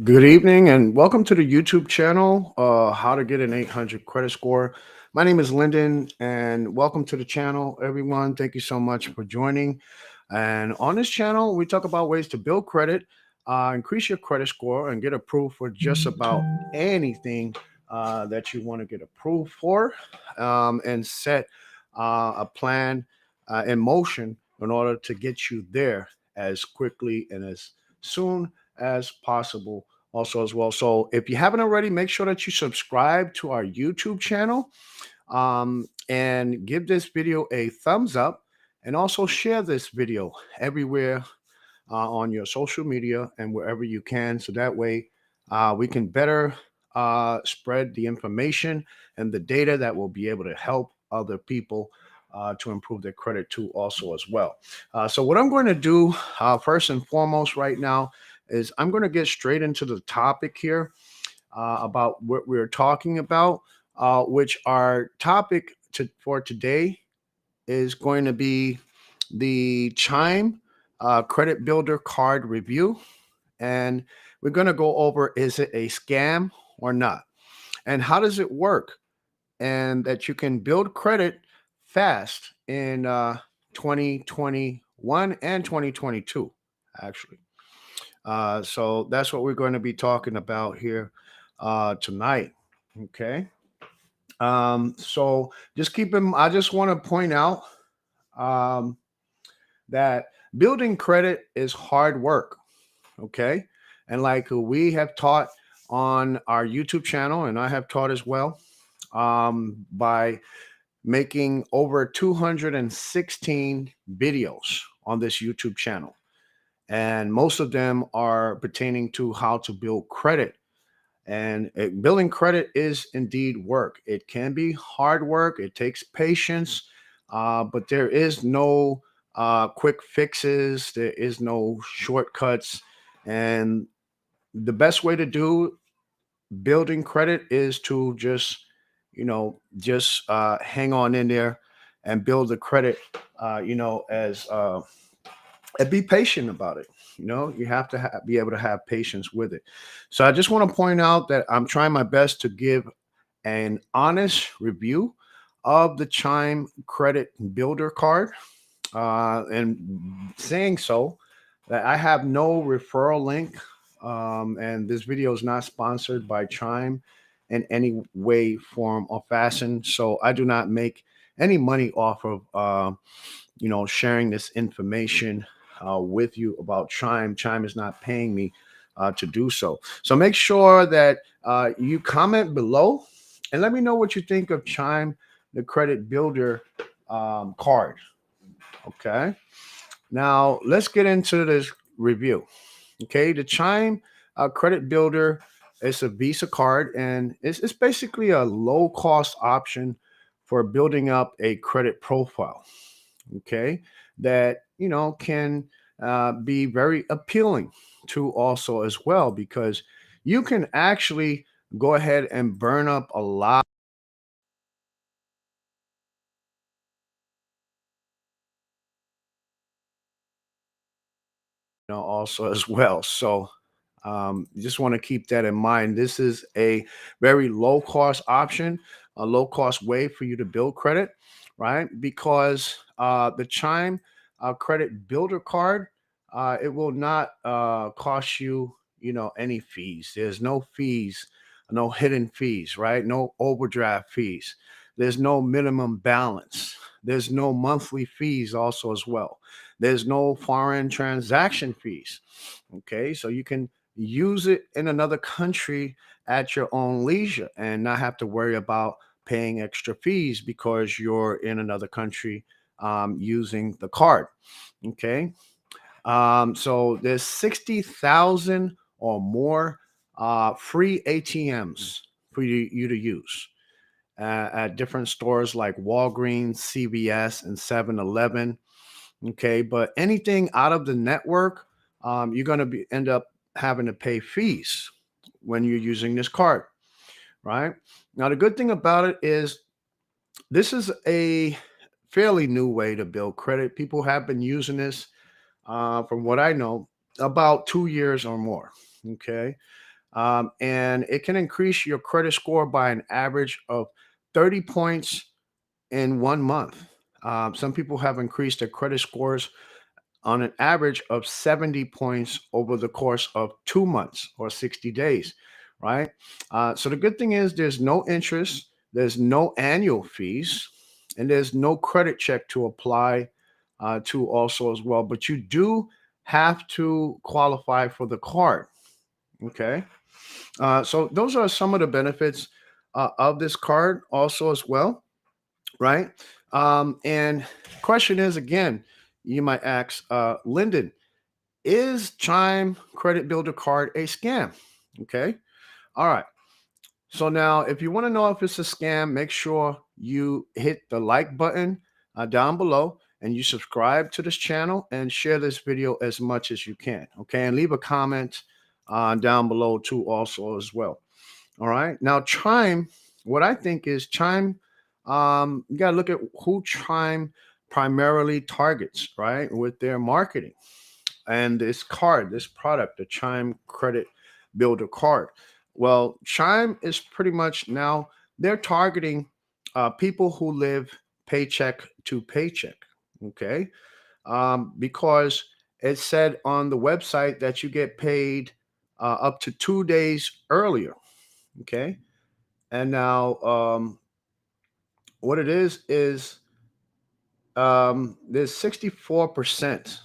Good evening and welcome to the YouTube channel, How to Get an 800 Credit Score. My name is Lyndon and welcome to the channel, everyone. Thank you so much for joining. And on this channel, we talk about ways to build credit, increase your credit score, and get approved for just about anything that you want to get approved for, and set a plan in motion in order to get you there as quickly and as soon as possible also as well. So if you haven't already, make sure that you subscribe to our YouTube channel, and give this video a thumbs up, and also share this video everywhere on your social media and wherever you can, so that way we can better spread the information and the data that will be able to help other people to improve their credit too also as well. So what I'm going to do first and foremost right now is I'm going to get straight into the topic here about what we're talking about, which our topic for today is going to be the Chime Credit Builder card review. And we're going to go over, is it a scam or not? And how does it work? And that you can build credit fast in 2021 and 2022, actually. So that's what we're going to be talking about here tonight. Okay. So just keep in, I just want to point out um, that building credit is hard work. Okay. And like we have taught on our YouTube channel, and I have taught as well, by making over 216 videos on this YouTube channel. And most of them are pertaining to how to build credit. And building credit is indeed work. It can be hard work, it takes patience, but there is no quick fixes, there is no shortcuts. And the best way to do building credit is to just, just hang on in there and build the credit, as and be patient about it. You have to be able to have patience with it. So I just want to point out that I'm trying my best to give an honest review of the Chime Credit Builder card, and saying so, that I have no referral link, and this video is not sponsored by Chime in any way, form, or fashion. So I do not make any money off of sharing this information with you about Chime. Chime is not paying me to do so. So make sure that you comment below and let me know what you think of Chime, the Credit Builder card. Okay. Now let's get into this review. Okay. The Chime Credit Builder is a Visa card, and it's basically a low cost option for building up a credit profile. Okay, that can be very appealing to also as well, because you can actually go ahead and burn up a lot also as well. So you just want to keep that in mind. This is a very low cost option, a low cost way for you to build credit, right? Because the Chime Credit Builder card, it will not cost you, any fees. There's no fees, no hidden fees, right? No overdraft fees. There's no minimum balance. There's no monthly fees also as well. There's no foreign transaction fees. Okay, so you can use it in another country at your own leisure and not have to worry about paying extra fees because you're in another country using the card. Okay, so there's 60,000 or more free ATMs for you to use at different stores like Walgreens, CVS, and 7-Eleven. Okay, but anything out of the network, you're going to be end up having to pay fees when you're using this card, right? Now, the good thing about it is this is a fairly new way to build credit. People have been using this, from what I know, about 2 years or more. Okay. And it can increase your credit score by an average of 30 points in 1 month. Some people have increased their credit scores on an average of 70 points over the course of 2 months or 60 days, right? So the good thing is there's no interest, there's no annual fees, and there's no credit check to apply to also as well. But you do have to qualify for the card. Okay. So those are some of the benefits of this card also as well, right? And question is again, you might ask, Lyndon, is Chime Credit Builder card a scam? Okay. All right. So now, if you want to know if it's a scam, make sure you hit the like button down below and you subscribe to this channel and share this video as much as you can. Okay. And leave a comment down below too, also as well. All right. Now, Chime, what I think is Chime, you got to look at who Chime primarily targets, right, with their marketing and this card, this product, the Chime Credit Builder card. Well, Chime is pretty much now they're targeting people who live paycheck to paycheck. Okay. Because it said on the website that you get paid up to 2 days earlier. Okay. And now what it is there's 64%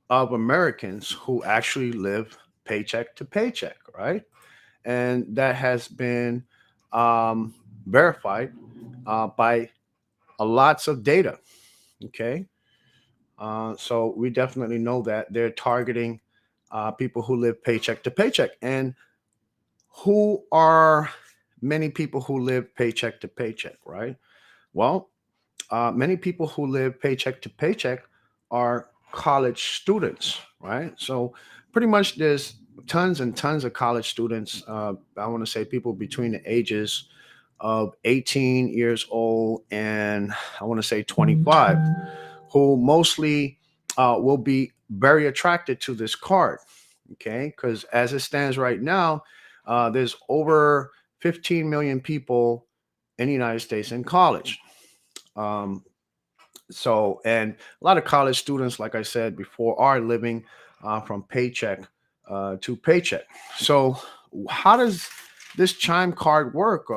of Americans who actually live paycheck to paycheck, right? And that has been verified by lots of data. Okay. So we definitely know that they're targeting people who live paycheck to paycheck. And who are many people who live paycheck to paycheck, right? Well, many people who live paycheck to paycheck are college students, right? So pretty much there's tons and tons of college students. I want to say people between the ages of 18 years old and I want to say 25, who mostly will be very attracted to this card. Okay, because as it stands right now, there's over 15 million people in the United States in college. Um, and a lot of college students, like I said before, are living from paycheck to paycheck. So, how does this Chime card work?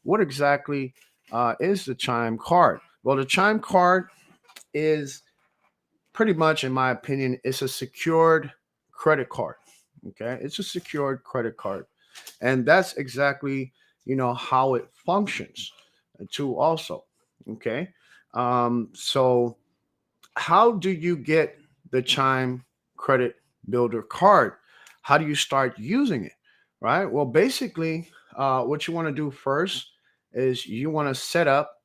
What exactly is the Chime card? Well, the Chime card is pretty much, in my opinion, it's a secured credit card. Okay, it's a secured credit card, and that's exactly how it functions too. Also, okay. So how do you get the Chime Credit Builder card? How do you start using it? Right. Well, basically, what you want to do first is you want to set up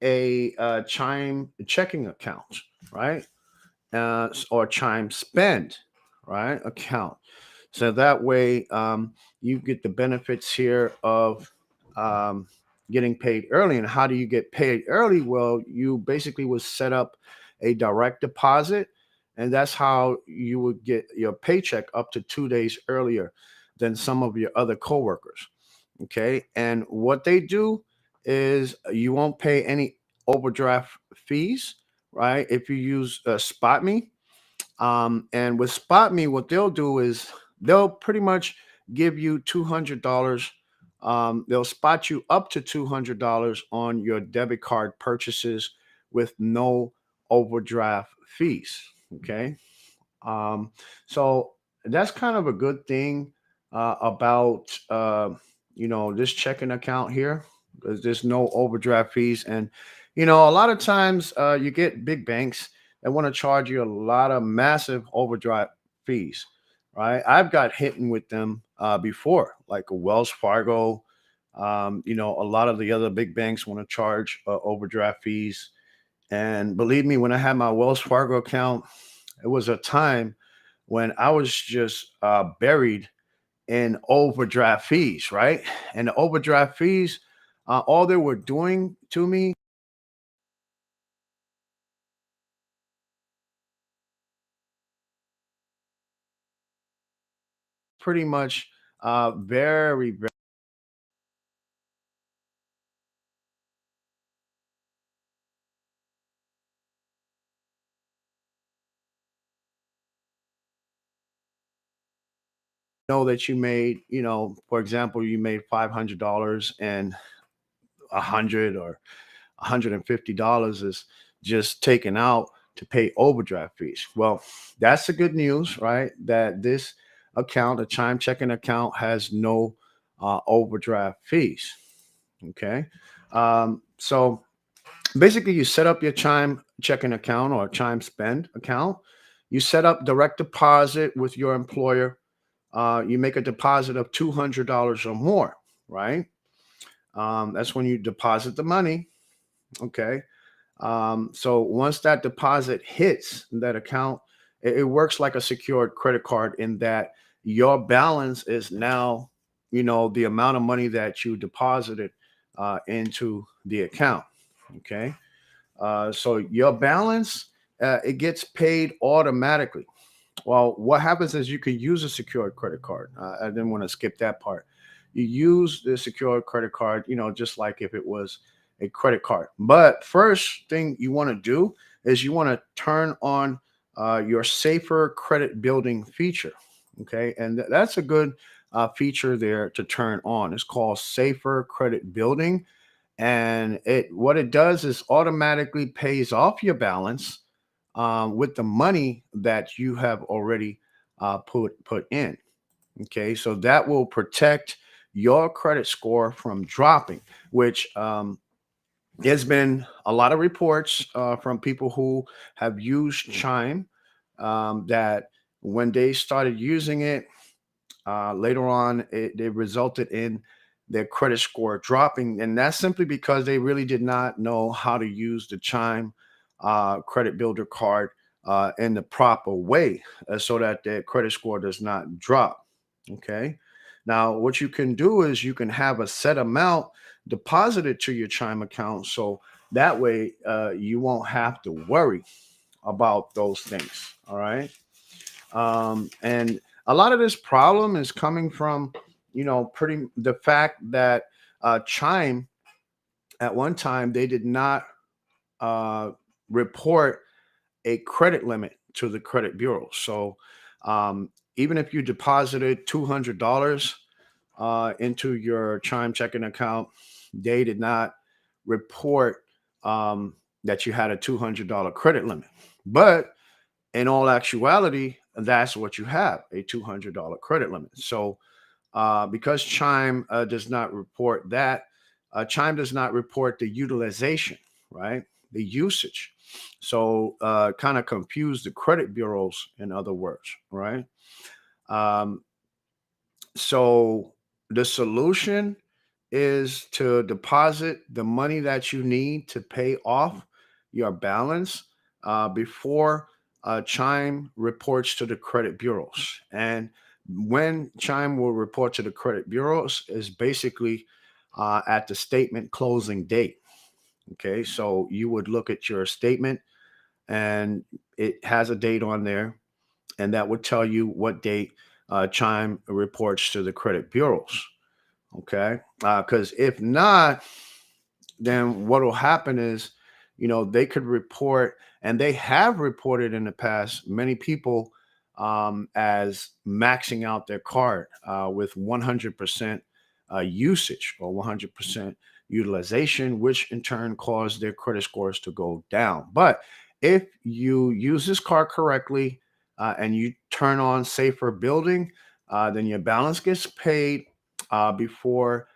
a Chime checking account, right? Or Chime Spend, right? Account. So that way you get the benefits here of um, getting paid early. And how do you get paid early? Well, you basically would set up a direct deposit, and that's how you would get your paycheck up to 2 days earlier than some of your other coworkers. Okay. And what they do is you won't pay any overdraft fees, right? If you use Spot Me, and with Spot Me, what they'll do is they'll pretty much give you $200. They'll spot you up to $200 on your debit card purchases with no overdraft fees. Okay. Um, so that's kind of a good thing about this checking account here because there's no overdraft fees, and a lot of times you get big banks that want to charge you a lot of massive overdraft fees. Right, I've got hit with them before, like a Wells Fargo. A lot of the other big banks want to charge overdraft fees, and believe me, when I had my Wells Fargo account, it was a time when I was just buried in overdraft fees, right? And the overdraft fees, all they were doing to me pretty much very, very know that you made, for example, you made $500 and 100 or $150 is just taken out to pay overdraft fees. Well, that's the good news, right? That this account, a Chime checking account, has no overdraft fees. Okay. So basically, you set up your Chime checking account or Chime spend account. You set up direct deposit with your employer. You make a deposit of $200 or more, right? That's when you deposit the money. Okay. So once that deposit hits that account, it works like a secured credit card in that your balance is now, the amount of money that you deposited into the account. Okay. So your balance, it gets paid automatically. Well, what happens is you can use a secured credit card. I didn't want to skip that part. You use the secured credit card, just like if it was a credit card. But first thing you want to do is you want to turn on your safer credit building feature. Okay. And that's a good feature there to turn on. It's called safer credit building. And what it does is automatically pays off your balance with the money that you have already put in. Okay, so that will protect your credit score from dropping, which there's been a lot of reports from people who have used Chime that when they started using it, later on, it resulted in their credit score dropping, and that's simply because they really did not know how to use the Chime credit builder card in the proper way, so that their credit score does not drop. Okay. Now, what you can do is you can have a set amount deposited to your Chime account, so that way you won't have to worry about those things. All right. And a lot of this problem is coming from, pretty the fact that Chime at one time they did not uh, report a credit limit to the credit bureau. So even if you deposited $200 into your Chime checking account, they did not report that you had a $200 credit limit. But in all actuality, that's what you have, a $200 credit limit. So, because Chime does not report that, Chime does not report the utilization, right? The usage. So, kind of confuse the credit bureaus, in other words, right? Um, so, the solution is to deposit the money that you need to pay off your balance before Chime reports to the credit bureaus. And when Chime will report to the credit bureaus is basically at the statement closing date. Okay, so you would look at your statement and it has a date on there, and that would tell you what date Chime reports to the credit bureaus. Okay, because if not, then what will happen is, they could report, and they have reported in the past many people as maxing out their card with 100% usage or 100% utilization, which in turn caused their credit scores to go down. But if you use this card correctly and you turn on safer building, then your balance gets paid before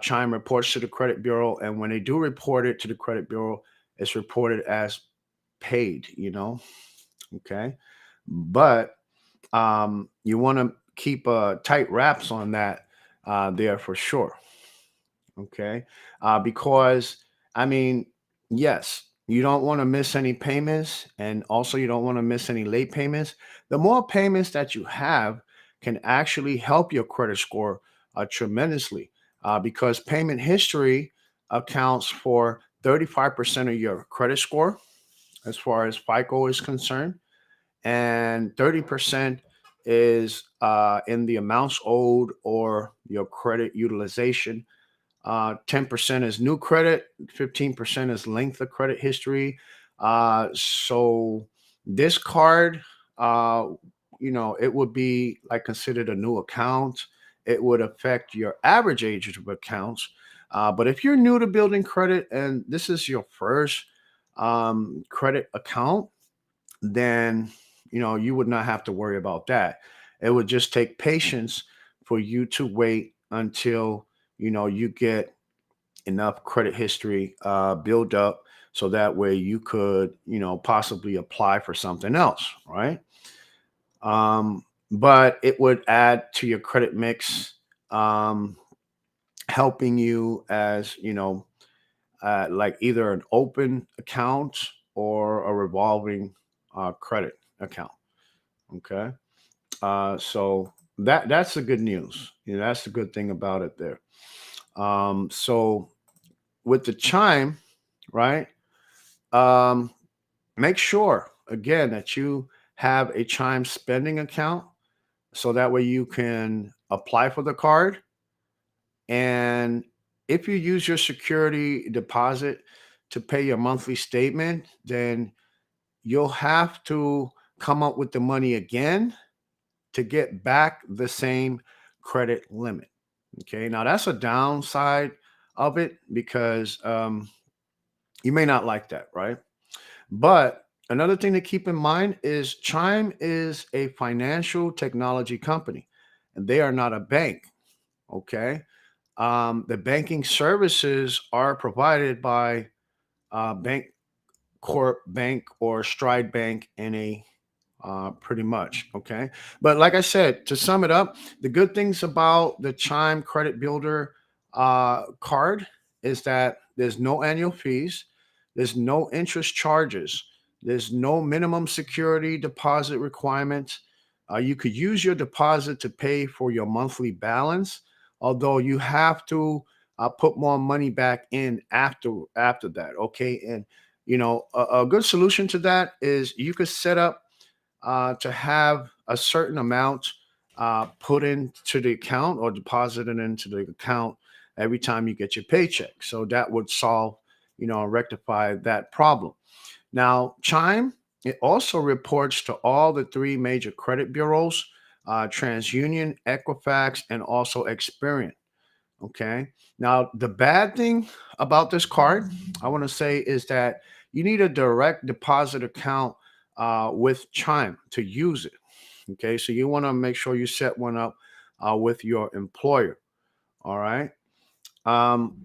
Chime reports to the credit bureau, and when they do report it to the credit bureau, it's reported as paid. Okay, but you want to keep tight wraps on that there for sure. Okay, because I mean, yes, you don't want to miss any payments, and also you don't want to miss any late payments. The more payments that you have can actually help your credit score tremendously, because payment history accounts for 35% of your credit score as far as FICO is concerned, and 30% is in the amounts owed or your credit utilization. 10% is new credit, 15% is length of credit history. So this card, uh, it would be like considered a new account. It would affect your average age of accounts. But if you're new to building credit and this is your first credit account, then you would not have to worry about that. It would just take patience for you to wait until you get enough credit history build up so that way you could possibly apply for something else, right? But it would add to your credit mix, um, helping you as like either an open account or a revolving credit account. Okay. So that's the good news. That's the good thing about it there. So with the chime, right? Um, make sure again that you have a chime spending account so that way you can apply for the card. And if you use your security deposit to pay your monthly statement, then you'll have to come up with the money again to get back the same credit limit. Okay, now that's a downside of it because you may not like that, right? But another thing to keep in mind is Chime is a financial technology company and they are not a bank. Okay. The banking services are provided by Bank Corp Bank or Stride Bank NA, pretty much. Okay. But like I said, to sum it up, the good things about the Chime Credit Builder card is that there's no annual fees, there's no interest charges, there's no minimum security deposit requirements. You could use your deposit to pay for your monthly balance, although you have to put more money back in after that. Okay. And a good solution to that is you could set up to have a certain amount put into the account or deposited into the account every time you get your paycheck. So that would solve, rectify that problem. Now, Chime, it also reports to all the three major credit bureaus, TransUnion, Equifax, and also Experian. Okay. Now, the bad thing about this card, I want to say, is that you need a direct deposit account with Chime to use it. Okay. So you want to make sure you set one up with your employer. All right. Um,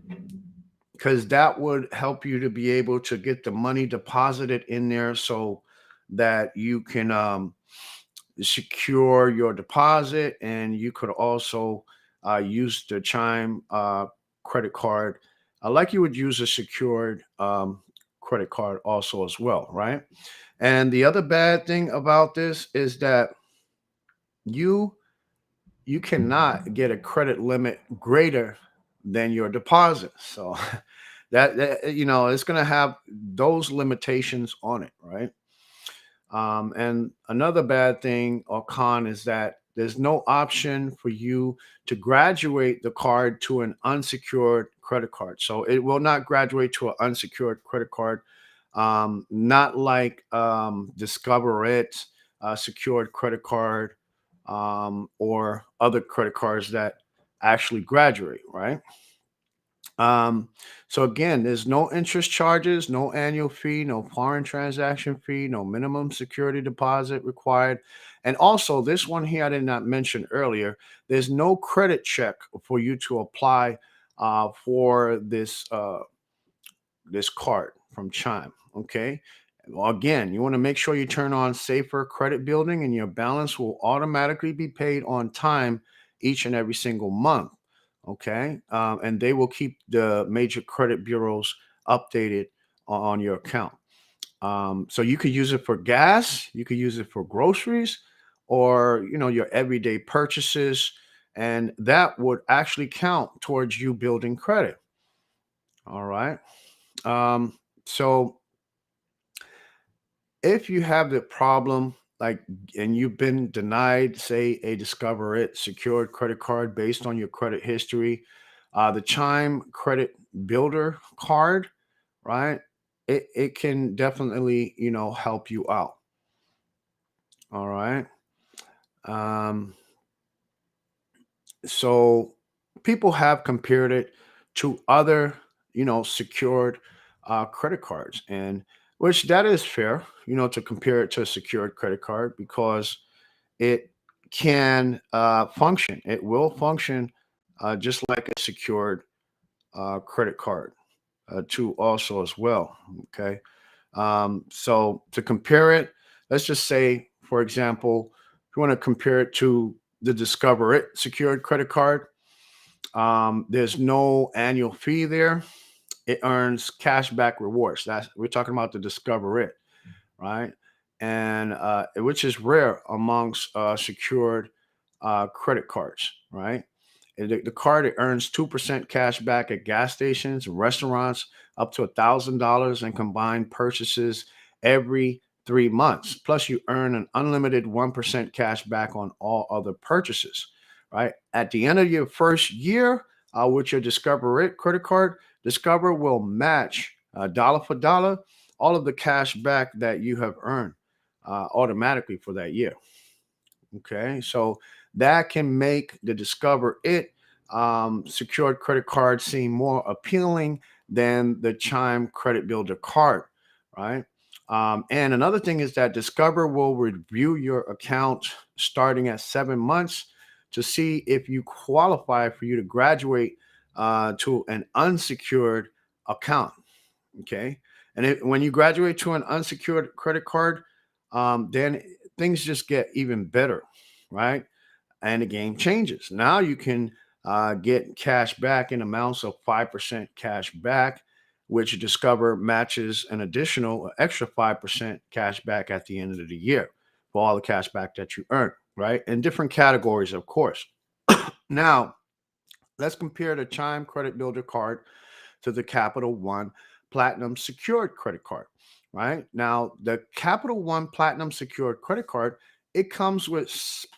because that would help you to be able to get the money deposited in there so that you can secure your deposit and you could also use the Chime credit card like you would use a secured credit card also as well, right? And the other bad thing about this is that you you cannot get a credit limit greater than your deposit. So that it's going to have those limitations on it, right? And another bad thing or con is that there's no option for you to graduate the card to an unsecured credit card. So it will not graduate to an unsecured credit card, not like Discover It, secured credit card, or other credit cards that actually graduate, right? Um, so again, there's no interest charges, no annual fee, no foreign transaction fee, no minimum security deposit required. And also, this one here I did not mention earlier, there's no credit check for you to apply for this card from Chime. Okay. Well, again, you want to make sure you turn on safer credit building and your balance will automatically be paid on time each and every single month. Okay. And they will keep the major credit bureaus updated on your account. So you could use it for gas, you could use it for groceries or, your everyday purchases. And that would actually count towards you building credit. All right. So if you have the problem like, and you've been denied, say, a Discover It secured credit card based on your credit history, the Chime Credit Builder card, right? It can definitely, help you out. All right. Um, so people have compared it to other, secured credit cards, and which that is fair, to compare it to a secured credit card because it can function. It will function just like a secured credit card too, also as well. Okay. So to compare it, let's just say, for example, if you want to compare it to the Discover It secured credit card, there's no annual fee there. It earns cash back rewards. That's we're talking about the Discover It, right? And which is rare amongst secured credit cards, right? And the card, it earns 2% cash back at gas stations, restaurants, up to $1,000 in combined purchases every 3 months. Plus, you earn an unlimited 1% cash back on all other purchases, right? At the end of your first year with your Discover It credit card, Discover will match dollar for dollar all of the cash back that you have earned automatically for that year. Okay, so that can make the Discover It secured credit card seem more appealing than the Chime Credit Builder card, right? And another thing is that Discover will review your account starting at 7 months to see if you qualify for you to graduate to an unsecured account. Okay. And when you graduate to an unsecured credit card, then things just get even better, right? And the game changes. Now you can get cash back in amounts of 5% cash back, which Discover matches an additional extra 5% cash back at the end of the year for all the cash back that you earn, right? In different categories, of course. Now, let's compare the Chime Credit Builder card to the Capital One Platinum Secured Credit Card. Right now, the Capital One Platinum Secured Credit Card, it comes with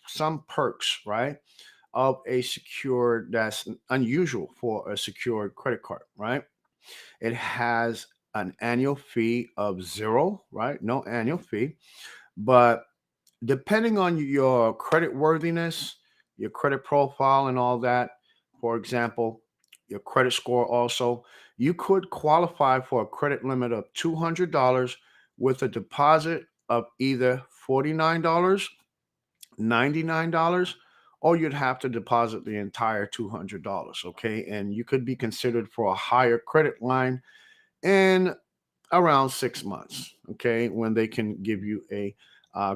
some perks, right, of a secured that's unusual for a secured credit card. Right, it has an annual fee of zero, right? No annual fee, but depending on your credit worthiness, your credit profile, and all that, for example, your credit score also, you could qualify for a credit limit of $200 with a deposit of either $49, $99, or you'd have to deposit the entire $200. Okay. And you could be considered for a higher credit line in around 6 months, okay, when they can give you a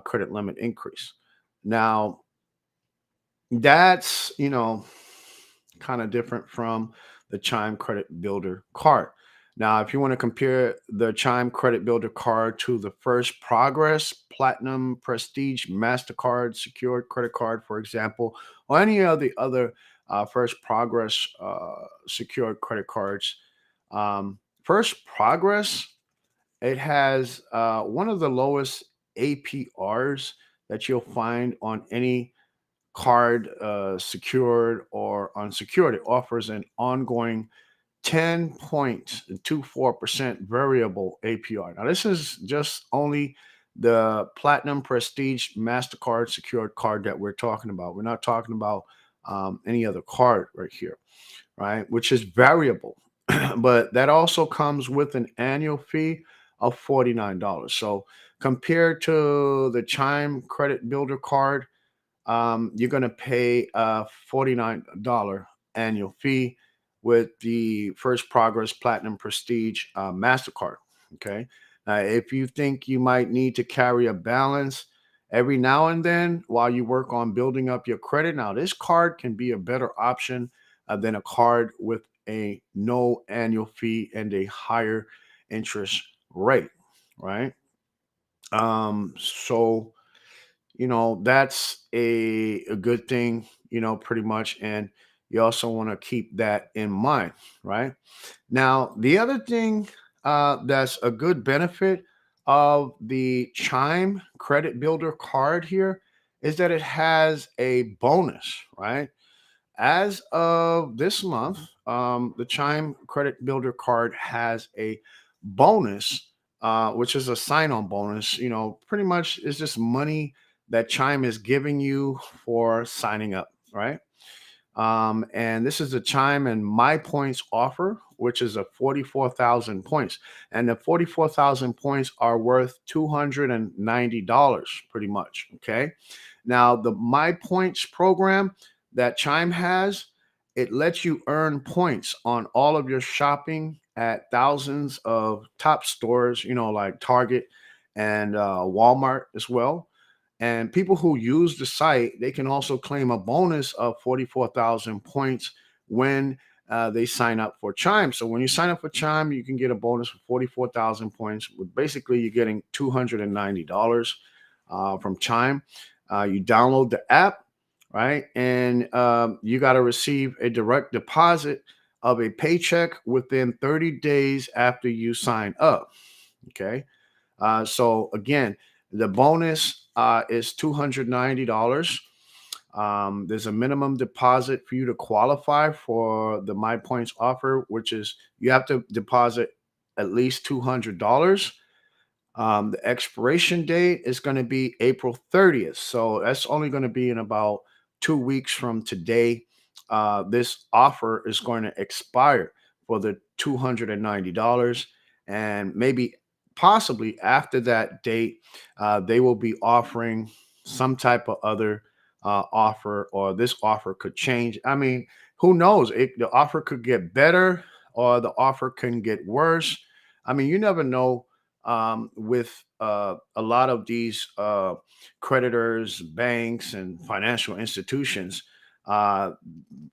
credit limit increase. Now, that's, kind of different from the Chime Credit Builder card. Now, if you want to compare the Chime Credit Builder card to the First Progress Platinum Prestige MasterCard secured credit card, for example, or any of the other First Progress secured credit cards, First Progress, it has one of the lowest APRs that you'll find on any card, secured or unsecured. It offers an ongoing 10.24% variable APR. Now, this is just only the Platinum Prestige MasterCard secured card that we're talking about. We're not talking about any other card right here, right? Which is variable. But that also comes with an annual fee of $49. So compared to the Chime Credit Builder card, you're going to pay a $49 annual fee with the First Progress Platinum Prestige MasterCard. Okay. Now, if you think you might need to carry a balance every now and then while you work on building up your credit, now this card can be a better option than a card with a no annual fee and a higher interest rate. Right. So, that's a good thing, pretty much. And you also want to keep that in mind, right? Now, the other thing that's a good benefit of the Chime Credit Builder card here is that it has a bonus, right? As of this month, the Chime Credit Builder card has a bonus, which is a sign-on bonus. Pretty much is just money that Chime is giving you for signing up, right? And this is the Chime and My Points offer, which is a 44,000 points. And the 44,000 points are worth $290, pretty much. Okay. Now, the My Points program that Chime has, it lets you earn points on all of your shopping at thousands of top stores, like Target and Walmart as well. And people who use the site, they can also claim a bonus of 44,000 points when they sign up for Chime. So when you sign up for Chime, you can get a bonus of 44,000 points. Basically, you're getting $290 from Chime. You download the app, right? And you got to receive a direct deposit of a paycheck within 30 days after you sign up. Okay. So again, the bonus is $290. There's a minimum deposit for you to qualify for the My Points offer, which is you have to deposit at least $200. The expiration date is going to be April 30th. So that's only going to be in about 2 weeks from today. This offer is going to expire for the $290. And maybe possibly after that date, they will be offering some type of other offer, or this offer could change. I mean, who knows? The offer could get better or the offer can get worse. I mean, you never know with a lot of these creditors, banks, and financial institutions. Uh,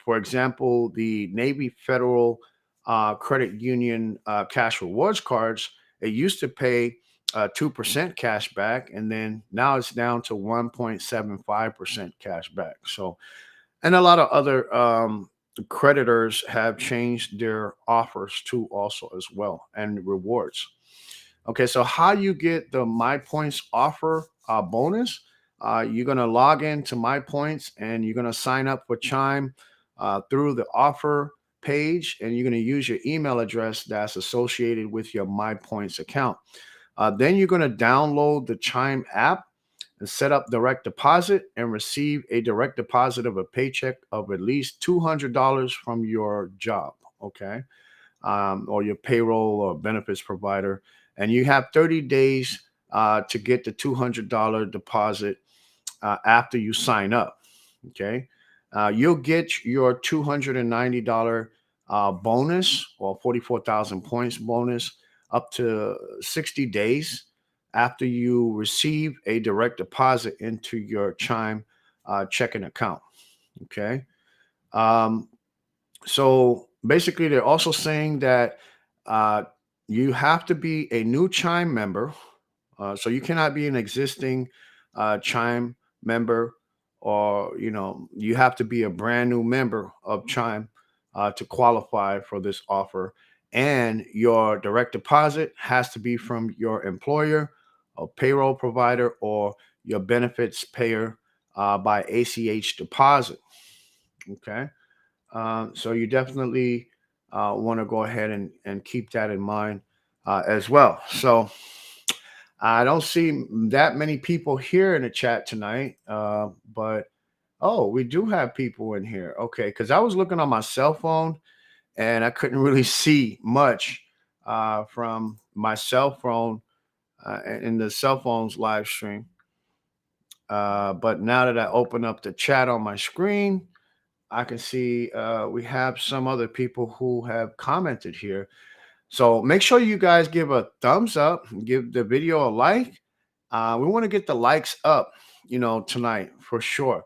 for example, the Navy Federal Credit Union cash rewards cards, it used to pay 2% cash back, and then now it's down to 1.75% cash back. So, and a lot of other creditors have changed their offers too, also as well, and rewards. Okay, so how you get the My Points offer bonus? You're gonna log into My Points and you're gonna sign up for Chime through the offer page, and you're gonna use your email address that's associated with your My Points account. Then you're gonna download the Chime app and set up direct deposit and receive a direct deposit of a paycheck of at least $200 from your job. Okay, or your payroll or benefits provider. And you have 30 days to get the $200 deposit after you sign up. Okay. You'll get your $290 bonus, or 44,000 points bonus, up to 60 days after you receive a direct deposit into your Chime checking account. Okay. Um, so basically, they're also saying that uh, you have to be a new Chime member. So you cannot be an existing Chime member, or you have to be a brand new member of Chime to qualify for this offer. And your direct deposit has to be from your employer, a payroll provider, or your benefits payer by ACH deposit. Okay. So you definitely want to go ahead and keep that in mind as well. So I don't see that many people here in the chat tonight, but oh, we do have people in here. Okay, because I was looking on my cell phone and I couldn't really see much from my cell phone in the cell phone's live stream. But now that I open up the chat on my screen, I can see we have some other people who have commented here. So make sure you guys give a thumbs up, give the video a like. We want to get the likes up, tonight for sure.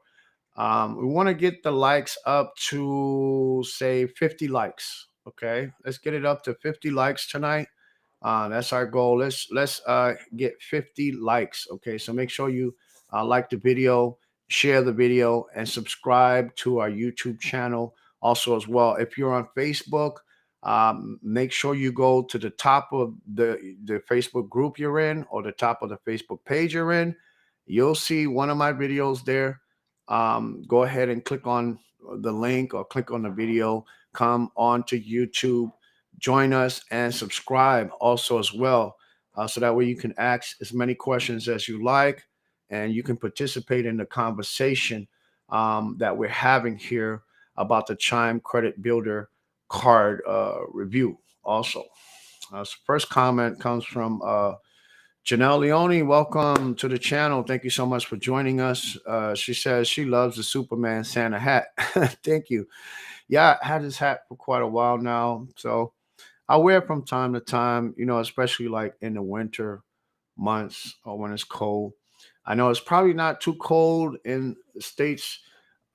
We want to get the likes up to say 50 likes. Okay, let's get it up to 50 likes tonight. That's our goal. Let's get 50 likes. Okay, so make sure you like the video, share the video, and subscribe to our YouTube channel also as well. If you're on Facebook, make sure you go to the top of the Facebook group you're in, or the top of the Facebook page you're in. You'll see one of my videos there. Go ahead and click on the link or click on the video. Come on to YouTube, join us, and subscribe also as well, so that way you can ask as many questions as you like, and you can participate in the conversation that we're having here about the Chime Credit Builder card review. Also, so first comment comes from Janelle Leone. Welcome to the channel. Thank you so much for joining us. She says she loves the Superman Santa hat. Thank you. Yeah, I had this hat for quite a while now, so I wear it from time to time. Especially like in the winter months or when it's cold. I know it's probably not too cold in the states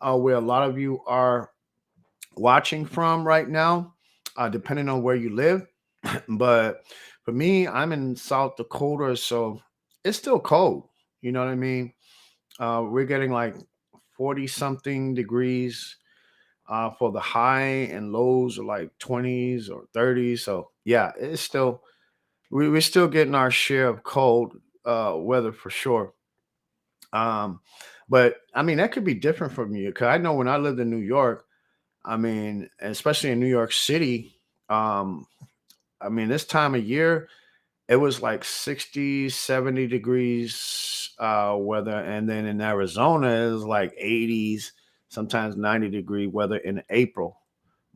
where a lot of you are watching from right now, depending on where you live. But for me, I'm in South Dakota, so it's still cold. You know what I mean? We're getting like 40 something degrees for the high, and lows are like 20s or 30s. So yeah, it's still, we're still getting our share of cold weather for sure. Um, but I mean, that could be different from you, because I know when I lived in New York, I mean, especially in New York City, um, I mean, this time of year, it was like 60, 70 degrees weather. And then in Arizona, it was like 80s, sometimes 90-degree weather in April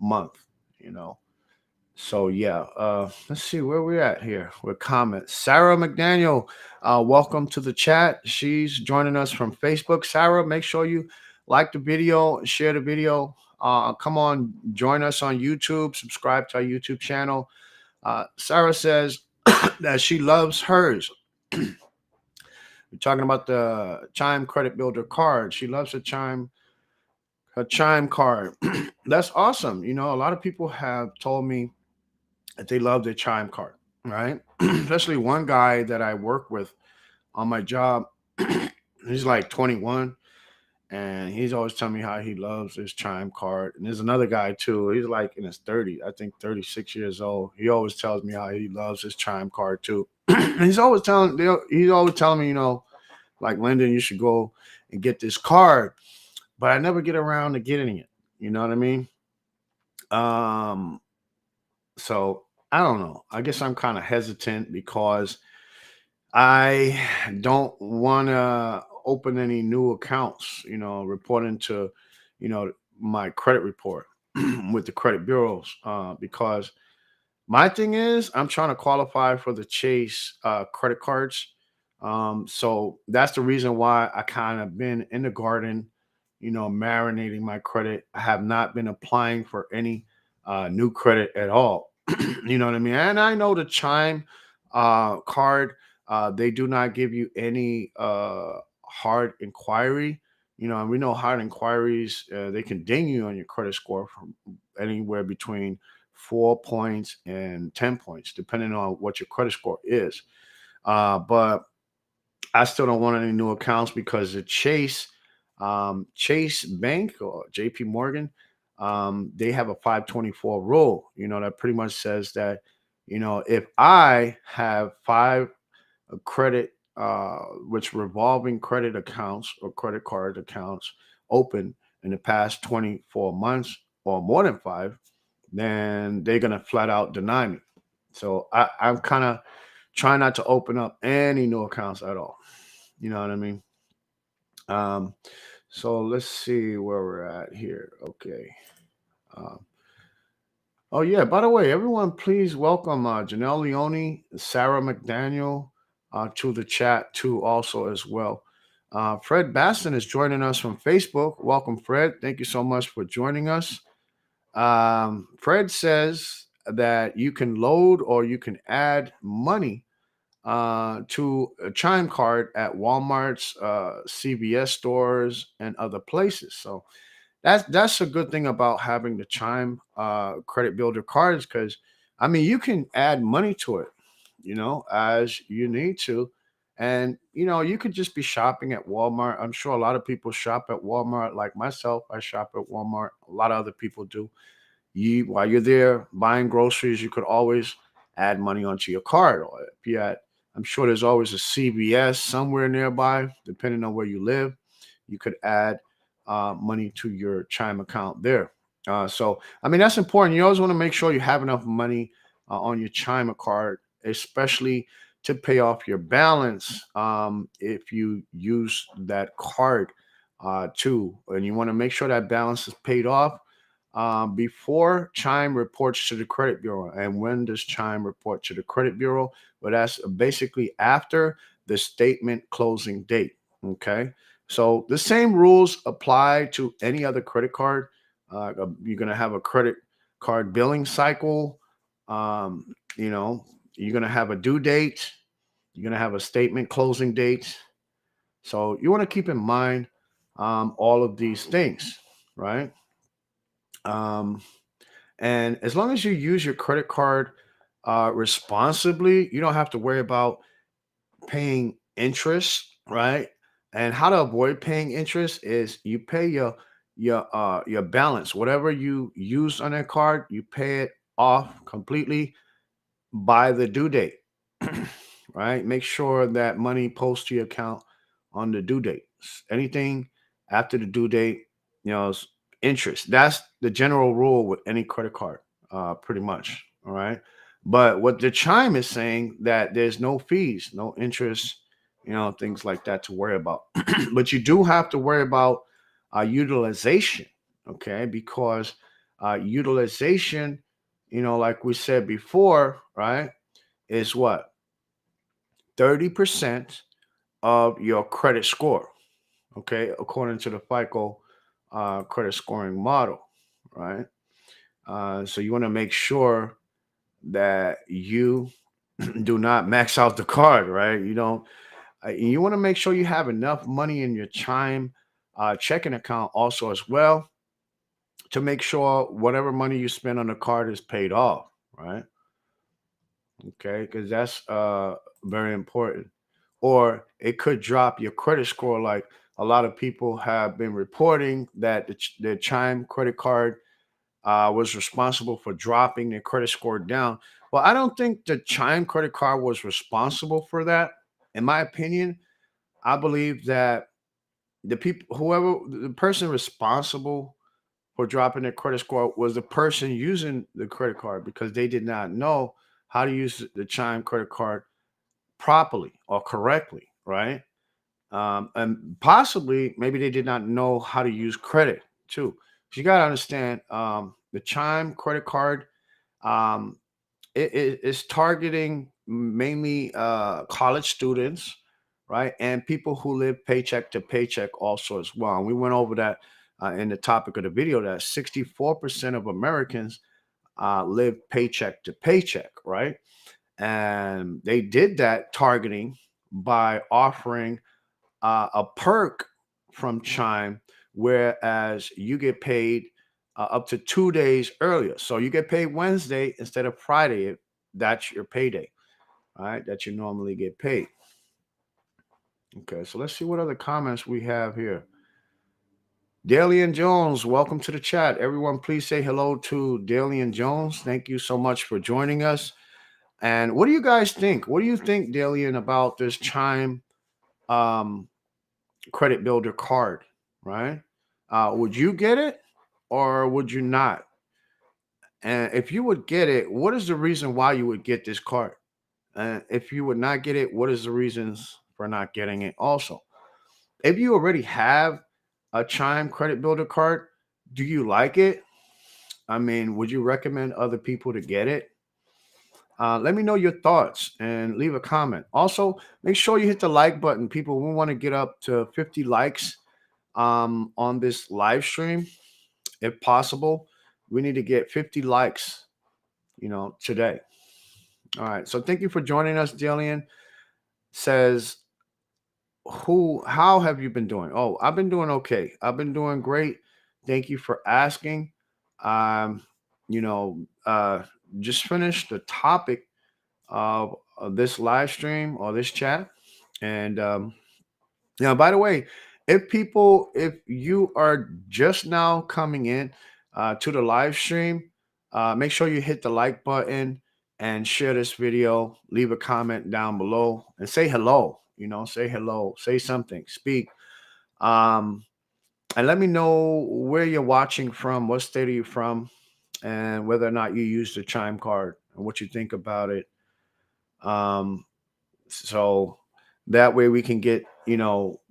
month, you know. So yeah, let's see where we're at here with comments. Sarah McDaniel, welcome to the chat. She's joining us from Facebook. Sarah, make sure you like the video, share the video. Come on, join us on YouTube. Subscribe to our YouTube channel. Sarah says that she loves hers. We're talking about the Chime Credit Builder card. She loves her Chime card. That's awesome. A lot of people have told me that they love their Chime card, right? Especially one guy that I work with on my job. He's like 21, and he's always telling me how he loves his Chime card. And there's another guy too. He's like in his 30s, I think 36 years old. He always tells me how he loves his Chime card too. He's always telling me, like, Lyndon, you should go and get this card, but I never get around to getting it. You know what I mean? Um, so I don't know. I guess I'm kind of hesitant because I don't want to open any new accounts, reporting to, my credit report with the credit bureaus, because my thing is I'm trying to qualify for the Chase credit cards. So that's the reason why I kind of been in the garden, marinating my credit. I have not been applying for any new credit at all. You know what I mean? And I know the Chime card, they do not give you any hard inquiry. And we know hard inquiries, they can ding you on your credit score from anywhere between 4 points and 10 points, depending on what your credit score is. But I still don't want any new accounts because the Chase Bank or JP Morgan, they have a 524 rule, that pretty much says that, if I have five credit, which revolving credit accounts or credit card accounts open in the past 24 months or more than five, then they're gonna flat out deny me. So I'm kind of trying not to open up any new accounts at all. You know what I mean? Um, so let's see where we're at here. Okay. Um, oh yeah. By the way, everyone, please welcome Janelle Leone, Sarah McDaniel to the chat too, also as well. Fred Baston is joining us from Facebook. Welcome, Fred. Thank you so much for joining us. Fred says that you can load or you can add money to a Chime card at Walmart's, CVS stores, and other places. So that's a good thing about having the Chime Credit Builder cards, because I mean you can add money to it, as you need to. And you could just be shopping at Walmart. I'm sure a lot of people shop at Walmart, like myself. I shop at Walmart. A lot of other people do. you while you're there buying groceries, you could always add money onto your card. Or if you at, I'm sure there's always a CVS somewhere nearby, depending on where you live. You could add money to your Chime account there. So, I mean, that's important. You always want to make sure you have enough money on your Chime card, especially to pay off your balance if you use that card too. And you want to make sure that balance is paid off before Chime reports to the credit bureau. And when does Chime report to the credit bureau? Well, that's basically after the statement closing date. Okay. So the same rules apply to any other credit card. You're going to have a credit card billing cycle. You know, you're going to have a due date. You're going to have a statement closing date. So you want to keep in mind all of these things, right? Um, and as long as you use your credit card responsibly, you don't have to worry about paying interest, right? And how to avoid paying interest is you pay your balance, whatever you use on that card, you pay it off completely by the due date, right? Make sure that money posts to your account on the due date. Anything after the due date, is interest. That's the general rule with any credit card, pretty much. All right. But what the Chime is saying that there's no fees, no interest, things like that to worry about. But you do have to worry about utilization, okay? Because utilization, like we said before, right, is what? 30% of your credit score, okay, according to the FICO credit scoring model, right? So you want to make sure that you do not max out the card, right? You don't. You want to make sure you have enough money in your Chime checking account also as well to make sure whatever money you spend on the card is paid off, right? Okay, because that's very important. Or it could drop your credit score, like a lot of people have been reporting that their Chime credit card was responsible for dropping their credit score down. Well, I don't think the Chime credit card was responsible for that. In my opinion, I believe that the people, whoever, the person responsible for dropping their credit score was the person using the credit card because they did not know how to use the Chime credit card properly or correctly, right? And possibly maybe they did not know how to use credit too. So you got to understand the Chime credit card. Um, it is targeting mainly college students, right, and people who live paycheck to paycheck also as well. And we went over that in the topic of the video that 64% of Americans live paycheck to paycheck, right? And they did that targeting by offering a perk from Chime, whereas you get paid up to 2 days earlier. So you get paid Wednesday instead of Friday. If that's your payday, all right, that you normally get paid. Okay, so let's see what other comments we have here. Dalian Jones, welcome to the chat. Everyone, please say hello to Dalian Jones. Thank you so much for joining us. And what do you guys think? What do you think, Dalian, about this Chime um, credit builder card, right? Would you get it or would you not? And if you would get it, what is the reason why you would get this card? And if you would not get it, what is the reasons for not getting it also? If you already have a Chime credit builder card, do you like it? I mean, would you recommend other people to get it? Let me know your thoughts and leave a comment. Also, make sure you hit the like button. People, we want to get up to 50 likes on this live stream. If possible, we need to get 50 likes, today. All right. So thank you for joining us. Jillian says, how have you been doing? Oh, I've been doing okay. I've been doing great. Thank you for asking. Um, you know, just finished the topic of this live stream or this chat. And by the way, if you are just now coming in to the live stream, make sure you hit the like button and share this video. Leave a comment down below and say hello. Say hello, say something, speak. Um, and let me know where you're watching from, what state are you from, and whether or not you use the Chime card and what you think about it. Um, so that way we can get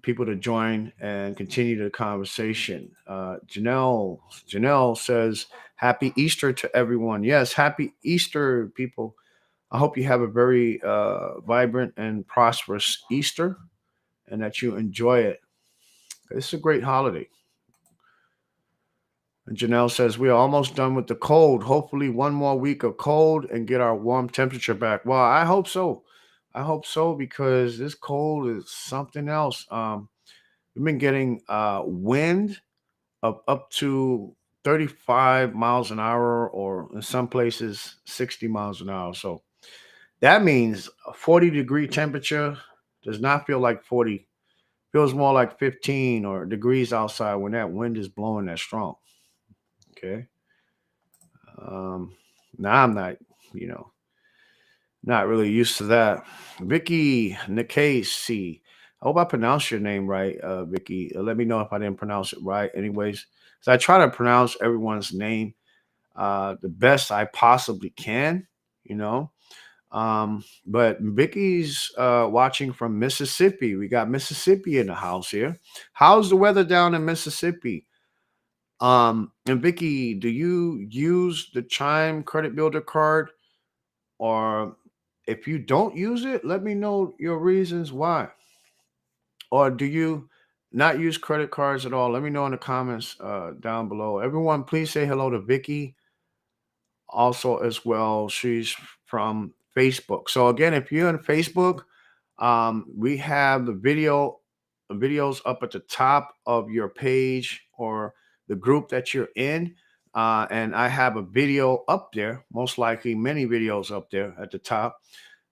people to join and continue the conversation. Janelle says, happy Easter to everyone. Yes, happy Easter, people. I hope you have a very vibrant and prosperous Easter and that you enjoy it. It's a great holiday. And Janelle says, we are almost done with the cold. Hopefully, one more week of cold and get our warm temperature back. Well, I hope so. I hope so because this cold is something else. We've been getting wind of up to 35 miles an hour, or in some places, 60 miles an hour. So that means a 40-degree temperature does not feel like 40, feels more like 15 or degrees outside when that wind is blowing that strong. Okay. Um, now I'm not, you know, not really used to that. Vicky Nikasi. I hope I pronounced your name right, Vicky. Let me know if I didn't pronounce it right. Anyways, so I try to pronounce everyone's name the best I possibly can, you know. But Vicky's watching from Mississippi. We got Mississippi in the house here. How's the weather down in Mississippi? And Vicky, do you use the Chime Credit Builder card? Or if you don't use it, let me know your reasons why. Or do you not use credit cards at all? Let me know in the comments down below. Everyone, please say hello to Vicky also as well. She's from Facebook. So again, if you're on Facebook, we have the videos up at the top of your page or the group that you're in. And I have a video up there, most likely many videos up there at the top.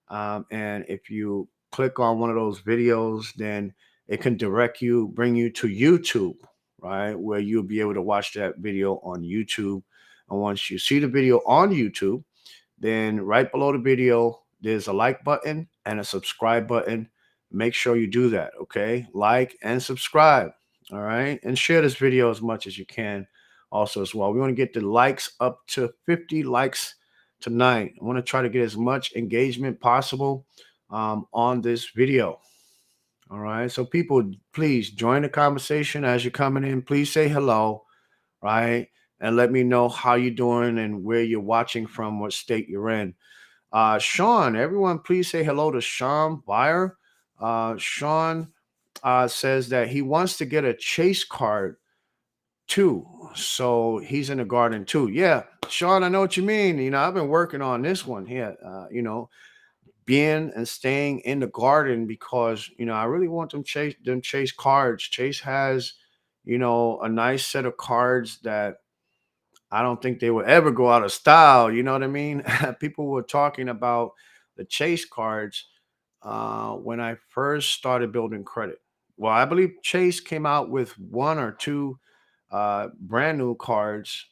And if you click on one of those videos, then it can bring you to YouTube, right? Where you'll be able to watch that video on YouTube. And once you see the video on YouTube, then right below the video, there's a like button and a subscribe button. Make sure you do that, okay? Like and subscribe, all right? And share this video as much as you can also as well. We want to get the likes up to 50 likes tonight. I want to try to get as much engagement possible on this video. All right. So people, please join the conversation as you're coming in. Please say hello, right? And let me know how you're doing and where you're watching from, what state you're in. Sean, everyone, please say hello to Sean Byer. Sean says that he wants to get a Chase card too. So he's in the garden too. Yeah, Sean, I know what you mean. I've been working on this one here. Being and staying in the garden because I really want them Chase cards. Chase has, a nice set of cards that I don't think they will ever go out of style. You know what I mean? People were talking about the Chase cards when I first started building credit. Well, I believe Chase came out with one or two brand new cards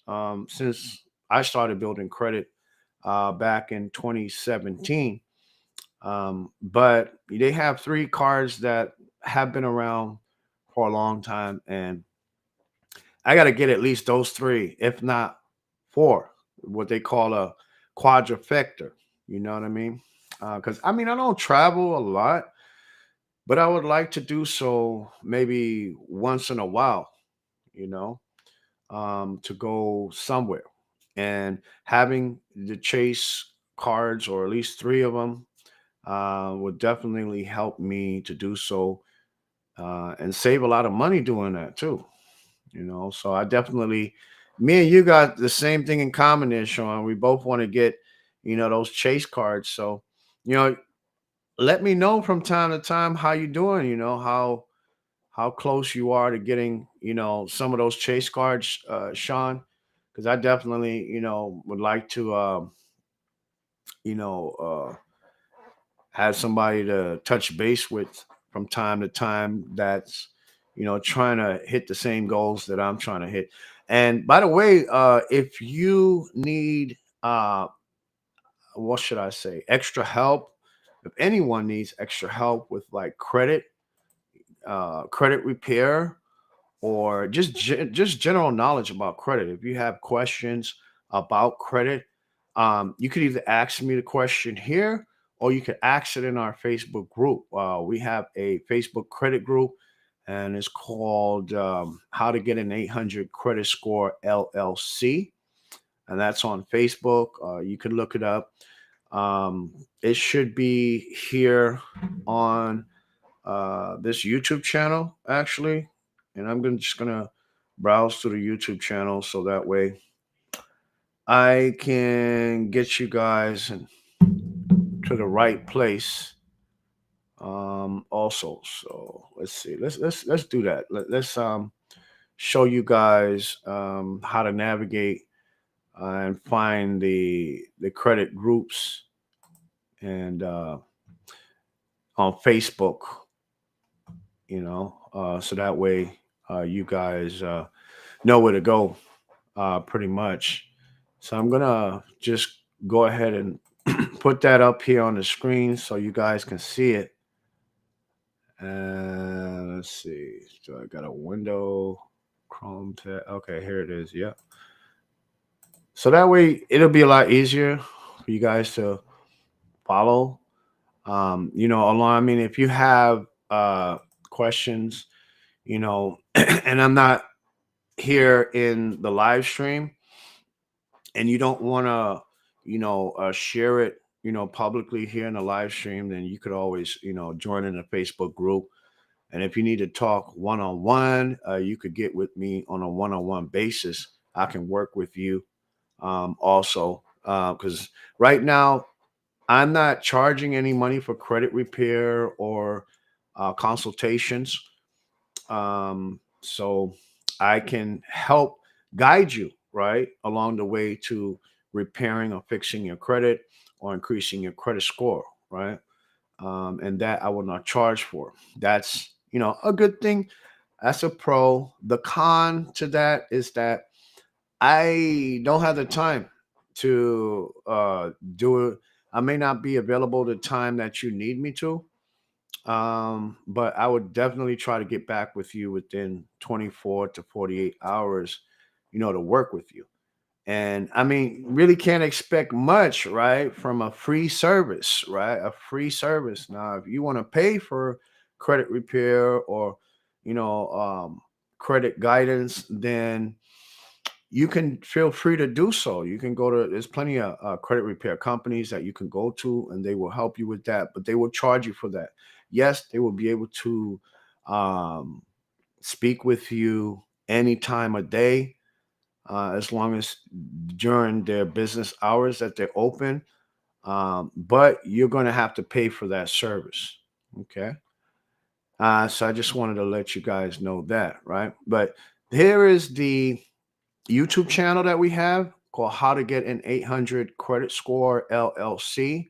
since I started building credit back in 2017. But they have three cards that have been around for a long time, and I got to get at least those three, if not four, what they call a quadrifecta. You know what I mean? Because I don't travel a lot, but I would like to do so maybe once in a while, you know, to go somewhere. And having the Chase cards, or at least three of them, would definitely help me to do so and save a lot of money doing that too. So I definitely, me and you got the same thing in common there, Sean. We both want to get, those Chase cards. So, you know, let me know from time to time how you doing. How close you are to getting, some of those Chase cards, Sean. Because I definitely, would like to, you know, have somebody to touch base with from time to time that's trying to hit the same goals that I'm trying to hit. And by the way, if you need what should I say, extra help, if anyone needs extra help with like credit repair, or just just general knowledge about credit. If you have questions about credit, you could either ask me the question here, or you could ask it in our Facebook group. We have a Facebook credit group, and it's called "How to Get an 800 Credit Score LLC," and that's on Facebook. You can look it up. It should be here on this YouTube channel actually, and just gonna browse through the YouTube channel so that way I can get you guys to the right place. Also, so let's see, let's do that. Let's show you guys how to navigate and find the credit groups and on Facebook, so that way you guys know where to go, pretty much. So I'm gonna just go ahead and put that up here on the screen so you guys can see it. And let's see. So I got a window, Chrome tab. Okay, here it is. Yep. So that way it'll be a lot easier for you guys to follow. Along. I mean, if you have questions, and I'm not here in the live stream, and you don't want to share it publicly here in the live stream, then you could always join in a Facebook group. And if you need to talk one-on-one, you could get with me on a one-on-one basis. I can work with you, also, because right now I'm not charging any money for credit repair or consultations. So I can help guide you right along the way to repairing or fixing your credit or increasing your credit score, right? And that I will not charge for. That's a good thing. That's a pro. The con to that is that I don't have the time to do it. I may not be available the time that you need me to, but I would definitely try to get back with you within 24 to 48 hours, to work with you. And I mean, really can't expect much, right, from a free service, right? A free service. Now, if you want to pay for credit repair or, you know, um, credit guidance, then you can feel free to do so. You can go to, there's plenty of credit repair companies that you can go to and they will help you with that, but they will charge you for that. Yes, they will be able to um, speak with you any time of day, as long as during their business hours that they're open. But you're going to have to pay for that service. Okay. So I just wanted to let you guys know that, right? But here is the YouTube channel that we have called How to Get an 800 Credit Score LLC.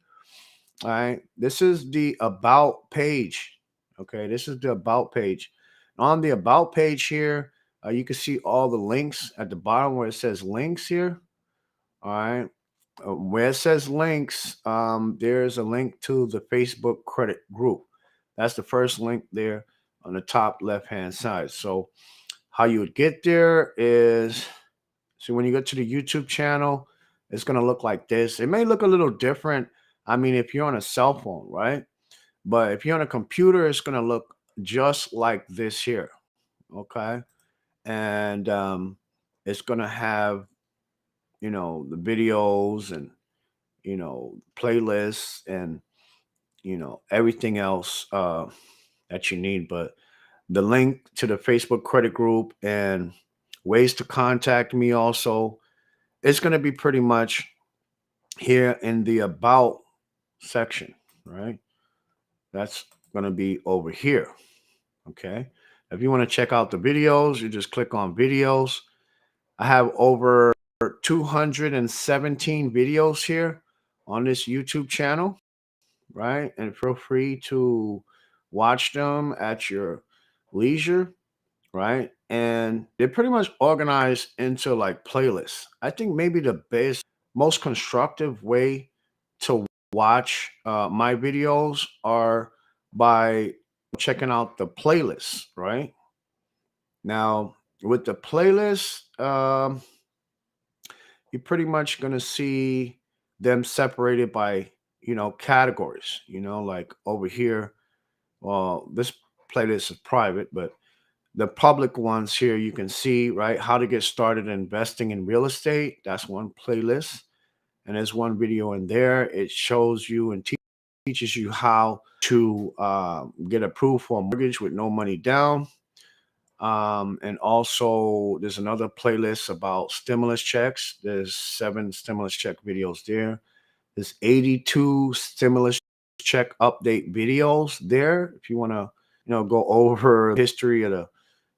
All right. This is the About page. Okay. This is the About page. On the About page here, you can see all the links at the bottom where it says links here. All right. Where it says links, there's a link to the Facebook credit group. That's the first link there on the top left hand side. So, how you would get there is, so when you go to the YouTube channel, it's going to look like this. It may look a little different. I mean, if you're on a cell phone, right? But if you're on a computer, it's going to look just like this here. Okay. And it's going to have, the videos and, playlists and, everything else that you need. But the link to the Facebook credit group and ways to contact me also, it's going to be pretty much here in the About section, right? That's going to be over here. Okay. If you want to check out the videos, you just click on videos. I have over 217 videos here on this YouTube channel, right? And feel free to watch them at your leisure, right? and they're pretty much organized into like playlists. I think maybe the best, most constructive way to watch my videos are by checking out the playlists, right? Now, with the playlist, you're pretty much going to see them separated by, categories, like over here. Well, this playlist is private, but the public ones here you can see, right? How to get started investing in real estate. That's one playlist. And there's one video in there. It shows you and teaches you how to get approved for a mortgage with no money down. And also, there's another playlist about stimulus checks. There's 7 stimulus check videos there. There's 82 stimulus check update videos there. If you want to, go over the history of the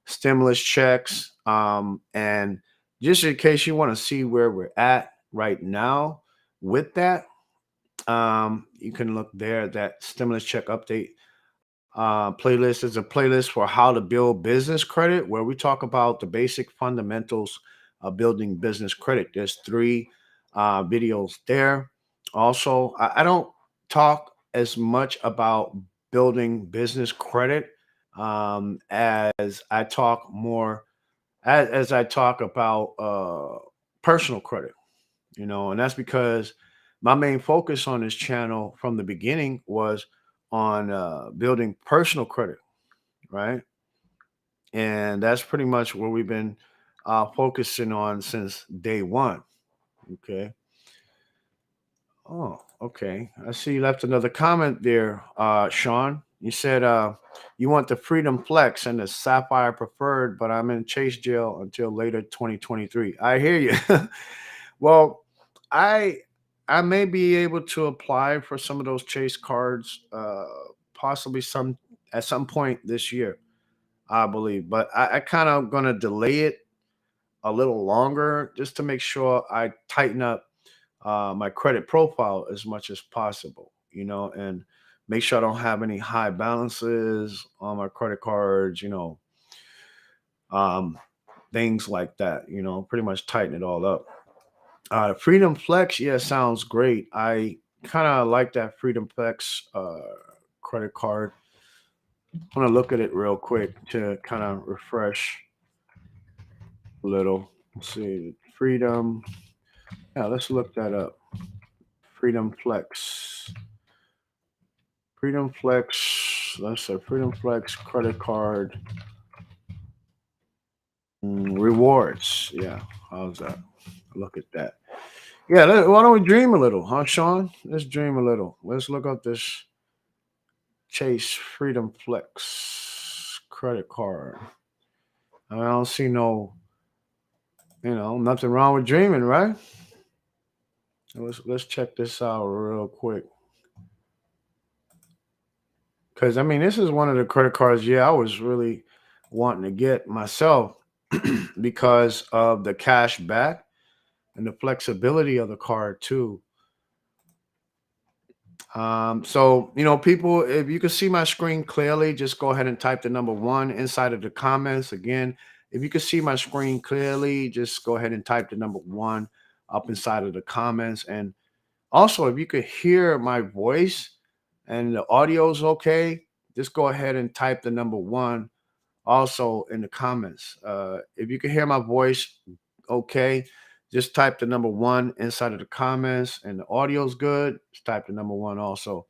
stimulus checks, and just in case you want to see where we're at right now with that, you can look there. That stimulus check update playlist is a playlist for how to build business credit, where we talk about the basic fundamentals of building business credit. There's 3 videos there. Also, I don't talk as much about building business credit as I talk more as I talk about personal credit, and that's because my main focus on this channel from the beginning was on building personal credit, right? And that's pretty much what we've been focusing on since day one. Okay. Oh, okay. I see you left another comment there, Sean. You said you want the Freedom Flex and the Sapphire Preferred, but I'm in Chase jail until later 2023. I hear you. Well, I I may be able to apply for some of those Chase cards, possibly some at some point this year, I believe. But I kind of gonna delay it a little longer just to make sure I tighten up my credit profile as much as possible, and make sure I don't have any high balances on my credit cards, um, things like that, pretty much tighten it all up. Freedom Flex, yeah, sounds great. I kind of like that Freedom Flex credit card. I want to look at it real quick to kind of refresh a little. Let's see, Freedom. Yeah, let's look that up. Freedom Flex. Freedom Flex. Let's say Freedom Flex credit card rewards. Yeah, how's that? Look at that. Yeah, why don't we dream a little, huh, Sean? Let's dream a little. Let's look up this Chase Freedom Flex credit card. I don't see nothing wrong with dreaming, right? Let's check this out real quick. Because I mean, this is one of the credit cards. Yeah, I was really wanting to get myself because of the cash back and the flexibility of the card too. So people, if you can see my screen clearly, just go ahead and type the number one inside of the comments. Again, if you can see my screen clearly, just go ahead and type the number one up inside of the comments. And also, if you could hear my voice and the audio is okay, just go ahead and type the number one also in the comments. If you can hear my voice okay, just type the number one inside of the comments and the audio's good. Just type the number one also.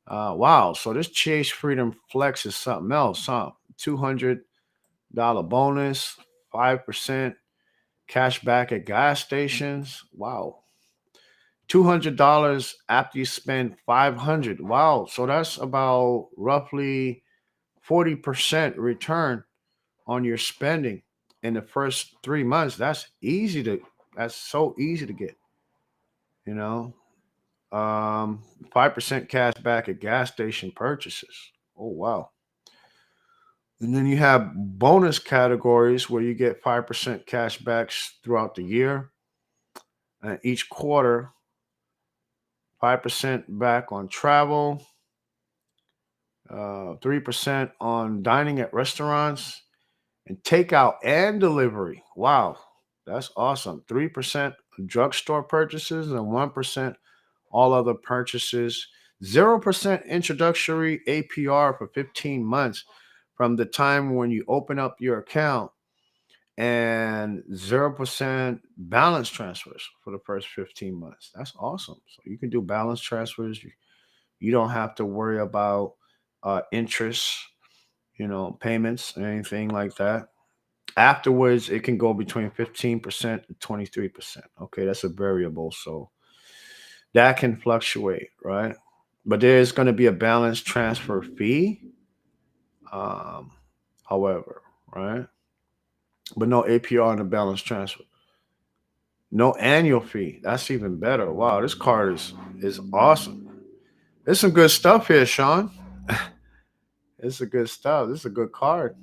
Wow. So this Chase Freedom Flex is something else, huh? $200 bonus, 5% cash back at gas stations. Wow. $200 after you spend 500. Wow. So that's about roughly 40% return on your spending in the first 3 months. That's so easy to get, you know. 5% cash back at gas station purchases. Oh wow. And then you have bonus categories where you get 5% cash backs throughout the year. And each quarter, 5% back on travel, 3% on dining at restaurants, and takeout and delivery. Wow, that's awesome. 3% drugstore purchases and 1% all other purchases. 0% introductory APR for 15 months from the time when you open up your account, and 0% balance transfers for the first 15 months. That's awesome. So you can do balance transfers. You don't have to worry about interest, payments, or anything like that. Afterwards, it can go between 15% and 23%. Okay, that's a variable. So that can fluctuate, right? But there is going to be a balance transfer fee, um, however, right? But no APR on the balance transfer. No annual fee. That's even better. Wow, this card is awesome. There's some good stuff here, Sean. It's a good stuff. This is a good card.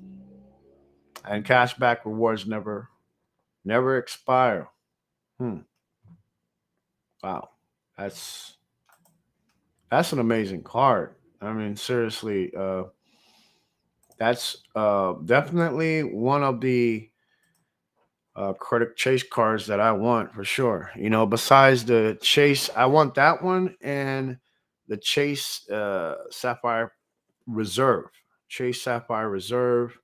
And cashback rewards never expire. Hmm. Wow. That's that's an amazing card. I mean, seriously, that's definitely one of the credit chase cards that I want for sure. Besides the chase, I want that one and the chase sapphire reserve. Chase sapphire reserve.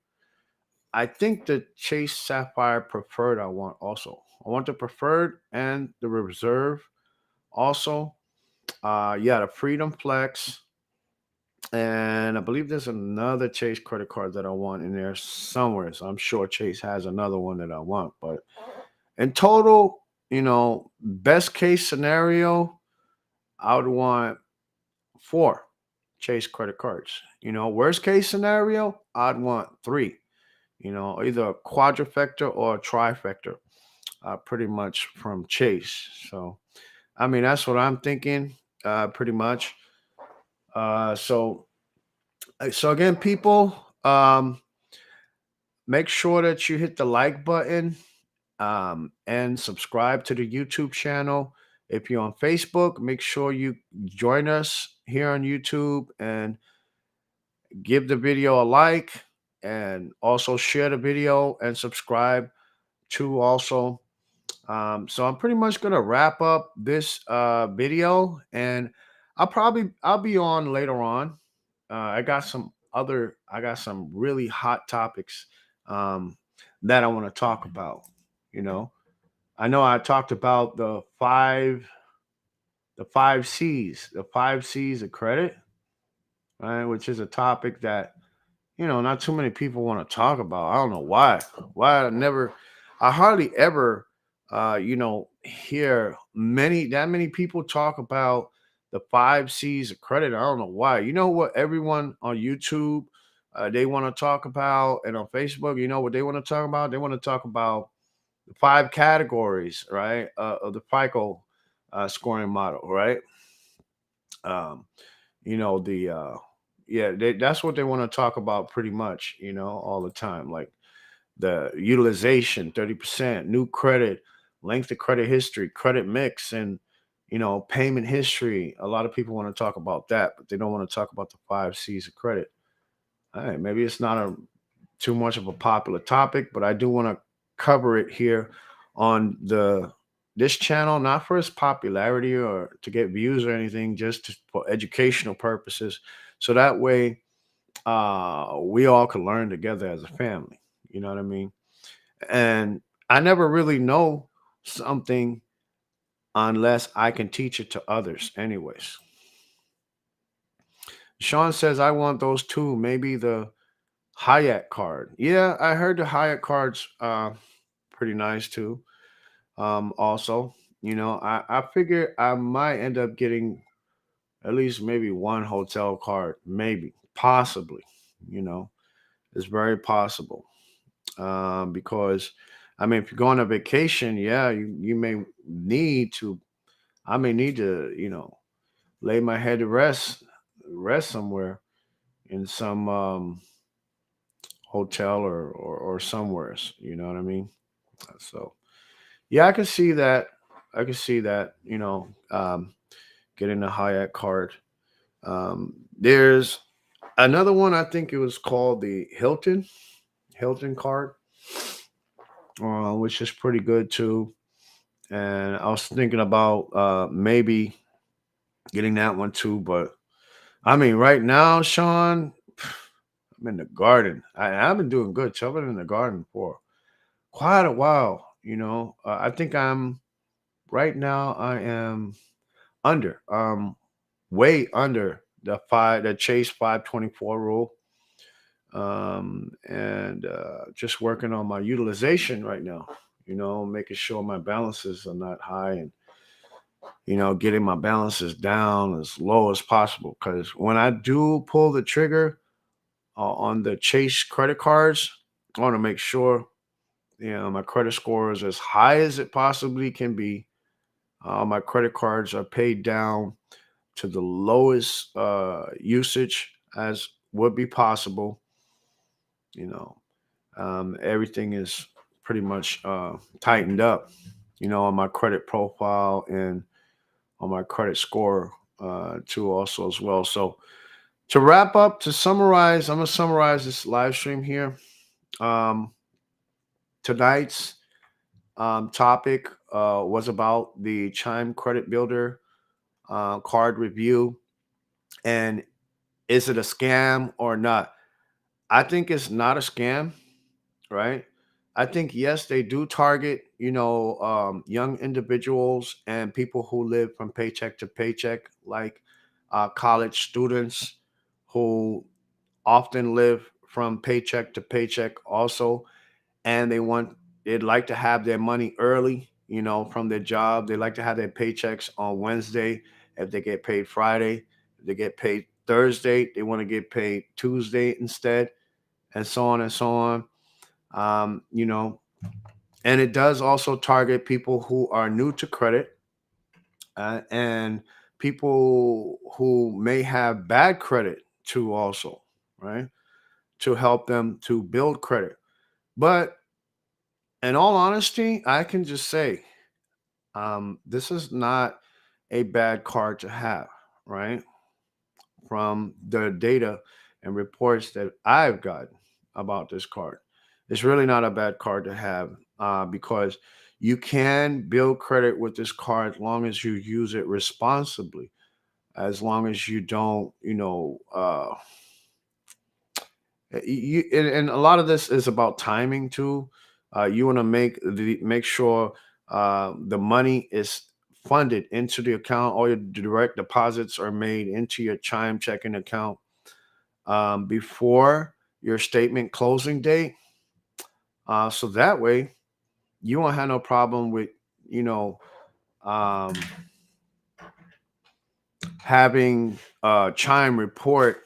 I think the chase sapphire preferred I want also. I want the preferred and the reserve also. Yeah, the freedom flex. And I believe there's another Chase credit card that I want in there somewhere. So I'm sure Chase has another one that I want. But in total, best case scenario, I would want four Chase credit cards. Worst case scenario, I'd want three. Either a quadrifecta or a trifecta, pretty much from Chase. So, I mean, that's what I'm thinking, pretty much. So again, people, make sure that you hit the like button, and subscribe to the YouTube channel. If you're on Facebook, make sure you join us here on YouTube and give the video a like, and also share the video and subscribe to also. So I'm pretty much gonna wrap up this video, and I'll be on later on. I got some really hot topics um, that I want to talk about. You know, I know I talked about the five C's of credit, right? Which is a topic that not too many people want to talk about. I don't know why. I hardly ever, hear that many people talk about the five C's of credit. I don't know why. You know what everyone on YouTube, they want to talk about, and on Facebook, you know what they want to talk about? They want to talk about the five categories, right, of the FICO scoring model, right? Um, the yeah, that's what they want to talk about pretty much, all the time. Like the utilization, 30%, new credit, length of credit history, credit mix, and payment history. A lot of people want to talk about that, but they don't want to talk about the five C's of credit. All right, maybe it's not a too much of a popular topic, but I do want to cover it here on the this channel, not for its popularity or to get views or anything, just for educational purposes. So that way, we all can learn together as a family. You know what I mean? And I never really know something unless I can teach it to others, anyways. Sean says, I want those two, maybe the Hyatt card. Yeah, I heard the Hyatt cards pretty nice too. Also, I figure I might end up getting at least maybe one hotel card, maybe, possibly, you know, it's very possible. Because I mean, if you're going on vacation, yeah, you may need to, I may need to, lay my head to rest somewhere in some hotel or somewheres, you know what I mean? So yeah, I can see that. I can see that, getting a Hyatt card. There's another one, I think it was called the Hilton. Hilton card, which is pretty good too. And I was thinking about maybe getting that one too. But I mean, right now, Sean, I'm in the garden. I've been doing good. So I've been in the garden for quite a while. I think I'm right now. I am under, way under the Chase 524 rule. And just working on my utilization right now. Making sure my balances are not high, and getting my balances down as low as possible. Because when I do pull the trigger on the Chase credit cards, I want to make sure my credit score is as high as it possibly can be. My credit cards are paid down to the lowest usage as would be possible. You know, everything is pretty much tightened up. On my credit profile and on my credit score too, also as well. So to wrap up, to summarize, I'm gonna summarize this live stream here. Um, Tonight's topic was about the Chime Credit Builder card review, and is it a scam or not? I think it's not a scam, right? I think yes, they do target young individuals and people who live from paycheck to paycheck, like college students who often live from paycheck to paycheck also, and they'd like to have their money early, from their job. They like to have their paychecks on Wednesday if they get paid Friday. If they get paid Thursday, they want to get paid Tuesday instead, and so on and so on. Um, you know, and it does also target people who are new to credit, and people who may have bad credit too, also, right? To help them to build credit. But in all honesty, I can just say this is not a bad card to have, right? From the data and reports that I've gotten about this card, it's really not a bad card to have because you can build credit with this card as long as you use it responsibly, as long as you don't, and a lot of this is about timing too. You want to make sure the money is funded into the account. All your direct deposits are made into your Chime checking account before your statement closing date. So that way you won't have no problem with you know um, having Chime report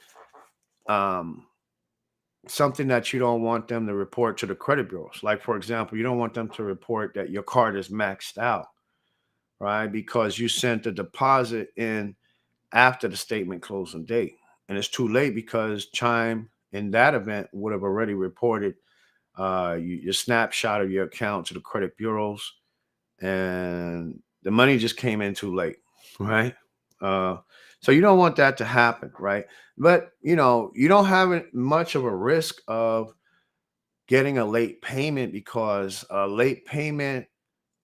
um, something that you don't want them to report to the credit bureaus. Like, for example, you don't want them to report that your card is maxed out, right? Because you sent the deposit in after the statement closing date. And it's too late because Chime in that event would have already reported your snapshot of your account to the credit bureaus, and the money just came in too late, right? Uh, so you don't want that to happen, right? But you don't have much of a risk of getting a late payment because a late payment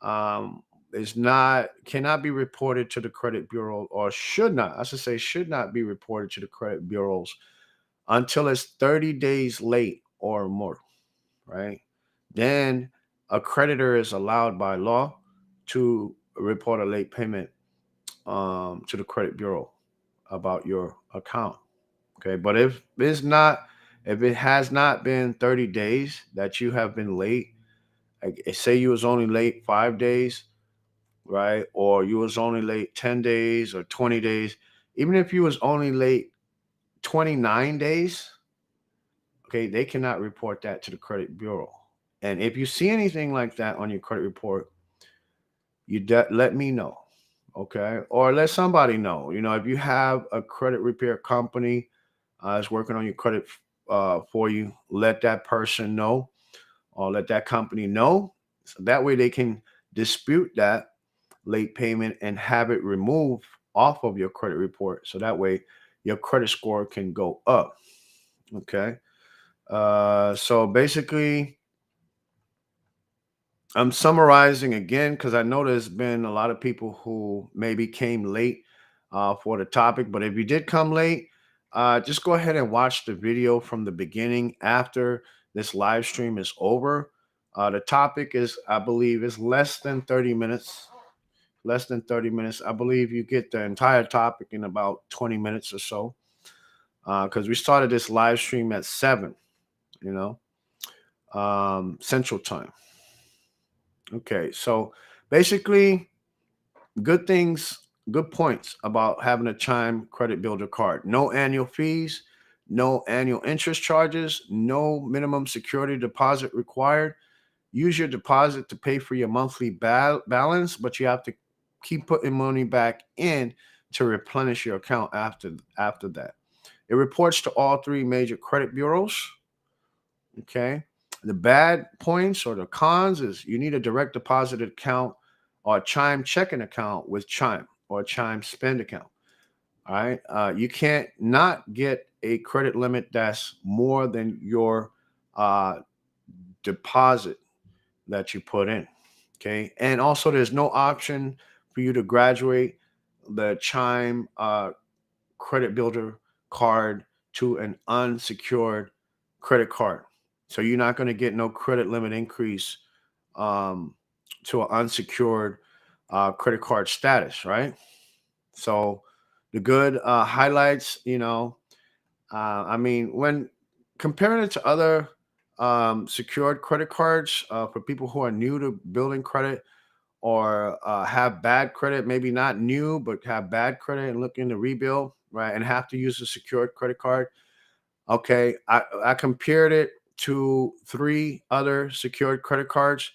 um, is not cannot be reported to the credit bureau, or should not. I should say should not be reported to the credit bureaus until it's 30 days late or more, right? Then a creditor is allowed by law to report a late payment to the credit bureau about your account. Okay, but if it has not been 30 days that you have been late, like say you was only late 5 days, right? Or you was only late 10 days or 20 days, even if you was only late 29 days, okay, they cannot report that to the credit bureau. And if you see anything like that on your credit report, let me know, okay? Or let somebody know. If you have a credit repair company is working on your credit for you, let that person know or let that company know. So that way they can dispute that late payment and have it removed off of your credit report. So that way your credit score can go up. Okay. So basically, I'm summarizing again because I know there's been a lot of people who maybe came late for the topic. But if you did come late, just go ahead and watch the video from the beginning after this live stream is over. The topic is, I believe, is less than 30 minutes. Less than 30 minutes. I believe you get the entire topic in about 20 minutes or so. Because we started this live stream at 7, you know, Central Time. Okay, so basically, good things, good points about having a Chime Credit Builder card. No annual fees, no annual interest charges, no minimum security deposit required. Use your deposit to pay for your monthly balance, but you have to keep putting money back in to replenish your account after that. It reports to all three major credit bureaus. Okay. The bad points or the cons is you need a direct deposit account or a Chime checking account with Chime or a Chime spend account. All right. You can't not get a credit limit that's more than your uh, deposit that you put in. Okay. And also, there's no option for you to graduate the Chime credit builder card to an unsecured credit card. So you're not going to get no credit limit increase um, to an unsecured credit card status, right? So the good highlights, I mean, when comparing it to other secured credit cards for people who are new to building credit or have bad credit, maybe not new, but have bad credit and looking to rebuild, right? And have to use a secured credit card. Okay. I compared it to three other secured credit cards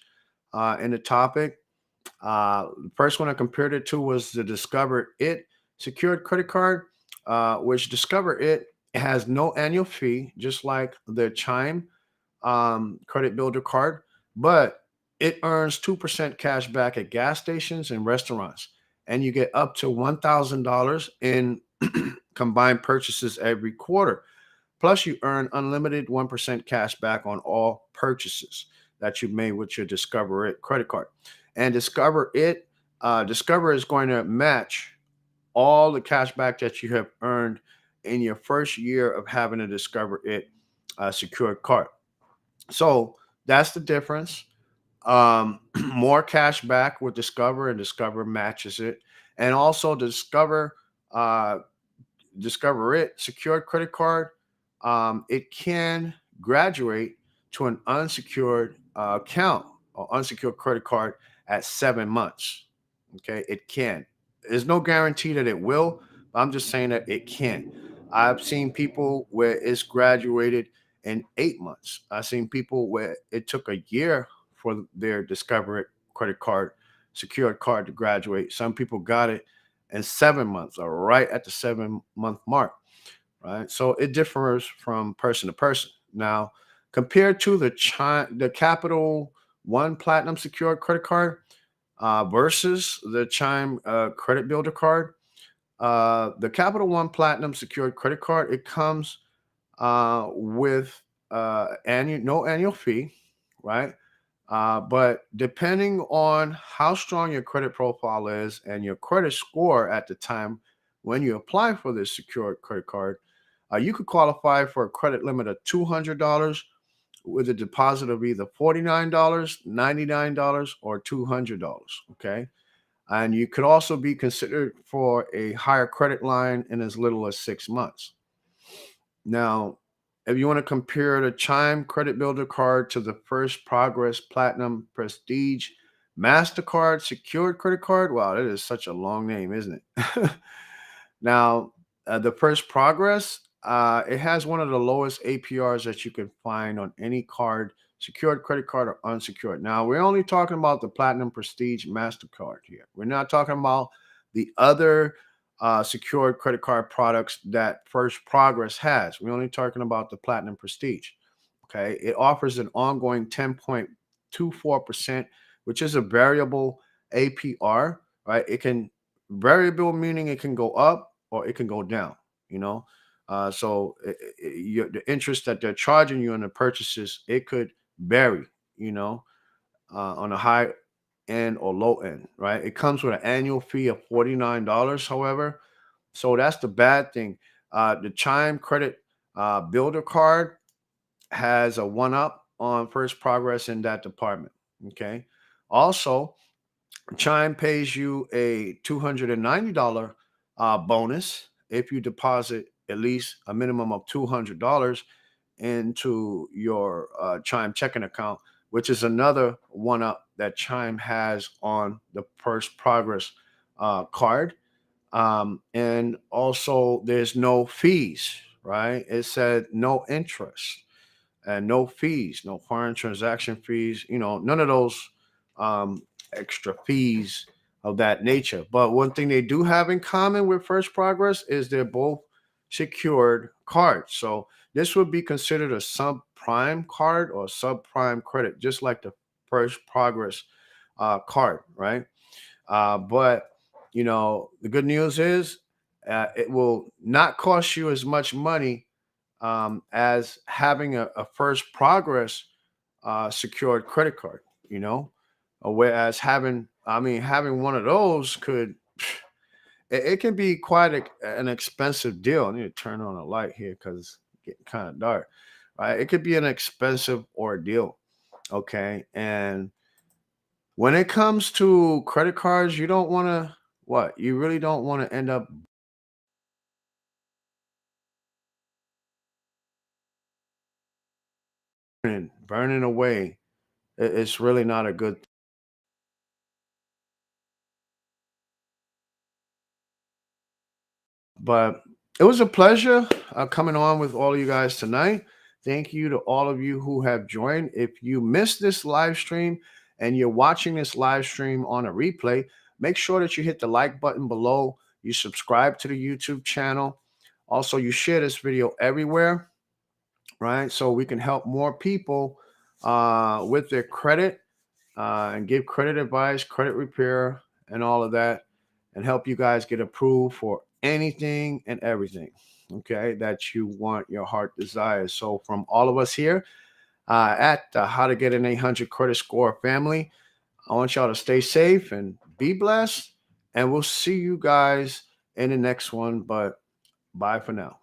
in the topic. The first one I compared it to was the Discover It secured credit card, which Discover It has no annual fee, just like the Chime credit builder card, but it earns 2% cash back at gas stations and restaurants. And you get up to $1,000 in combined purchases every quarter. Plus, you earn unlimited 1% cash back on all purchases that you've made with your Discover It credit card. And Discover is going to match all the cash back that you have earned in your first year of having a Discover It secured card. So that's the difference. More cash back with Discover, and Discover matches it. And also uh, Discover It secured credit card. It can graduate to an unsecured account or unsecured credit card at 7 months. Okay, it can. There's no guarantee that it will. But I'm just saying that it can. I've seen people where it's graduated in 8 months. I've seen people where it took a year for their Discover It credit card, secured card to graduate. Some people got it in 7 months or right at the 7 month mark, right? So it differs from person to person. Now, compared to the Capital One Platinum secured credit card versus the Chime Credit Builder card, the Capital One Platinum secured credit card, it comes with annual no annual fee, right? But depending on how strong your credit profile is and your credit score at the time when you apply for this secured credit card, you could qualify for a credit limit of $200 with a deposit of either $49, $99, or $200. Okay. And you could also be considered for a higher credit line in as little as 6 months. Now, if you want to compare the Chime Credit Builder card to the First Progress Platinum Prestige MasterCard Secured Credit Card, wow, that is such a long name, isn't it? Now, the First Progress, it has one of the lowest APRs that you can find on any card, secured credit card or unsecured. Now, we're only talking about the Platinum Prestige MasterCard here. We're not talking about the other secured credit card products that First Progress has. We're only talking about the Platinum Prestige. Okay. It offers an ongoing 10.24%, which is a variable APR, right? It can variable meaning it can go up or it can go down, you know. So the interest that they're charging you on the purchases, it could vary, you know, on a high end or low end, right? It comes with an annual fee of $49, however. So that's the bad thing. The Chime Credit Builder card has a one up on first progress in that department. Okay. Also, Chime pays you a $290 bonus if you deposit at least a minimum of $200 into your Chime checking account, which is another one up that Chime has on the first progress card. And also, there's no fees, right? It said no interest and no fees, no foreign transaction fees, none of those extra fees of that nature. But one thing they do have in common with First Progress is they're both secured cards. So this would be considered a subprime card or subprime credit, just like the First Progress card, right? But the good news is it will not cost you as much money as having a first progress secured credit card, whereas having one of those could it can be quite an expensive deal. I need to turn on a light here because it's getting kind of dark. Right, it could be an expensive ordeal. Okay, and when it comes to credit cards, you don't want to what you really don't want to end up burning away. It's really not a good. But it was a pleasure coming on with all of you guys tonight. Thank you to all of you who have joined. If you missed this live stream and you're watching this live stream on a replay, make sure that you hit the like button below. You subscribe to the YouTube channel. Also, you share this video everywhere, right? So we can help more people with their credit and give credit advice, credit repair, and all of that, and help you guys get approved for anything and everything, okay, that you want, your heart desires. So, from all of us here at the How to Get an 800 Credit Score family, I want y'all to stay safe and be blessed. And we'll see you guys in the next one. But bye for now.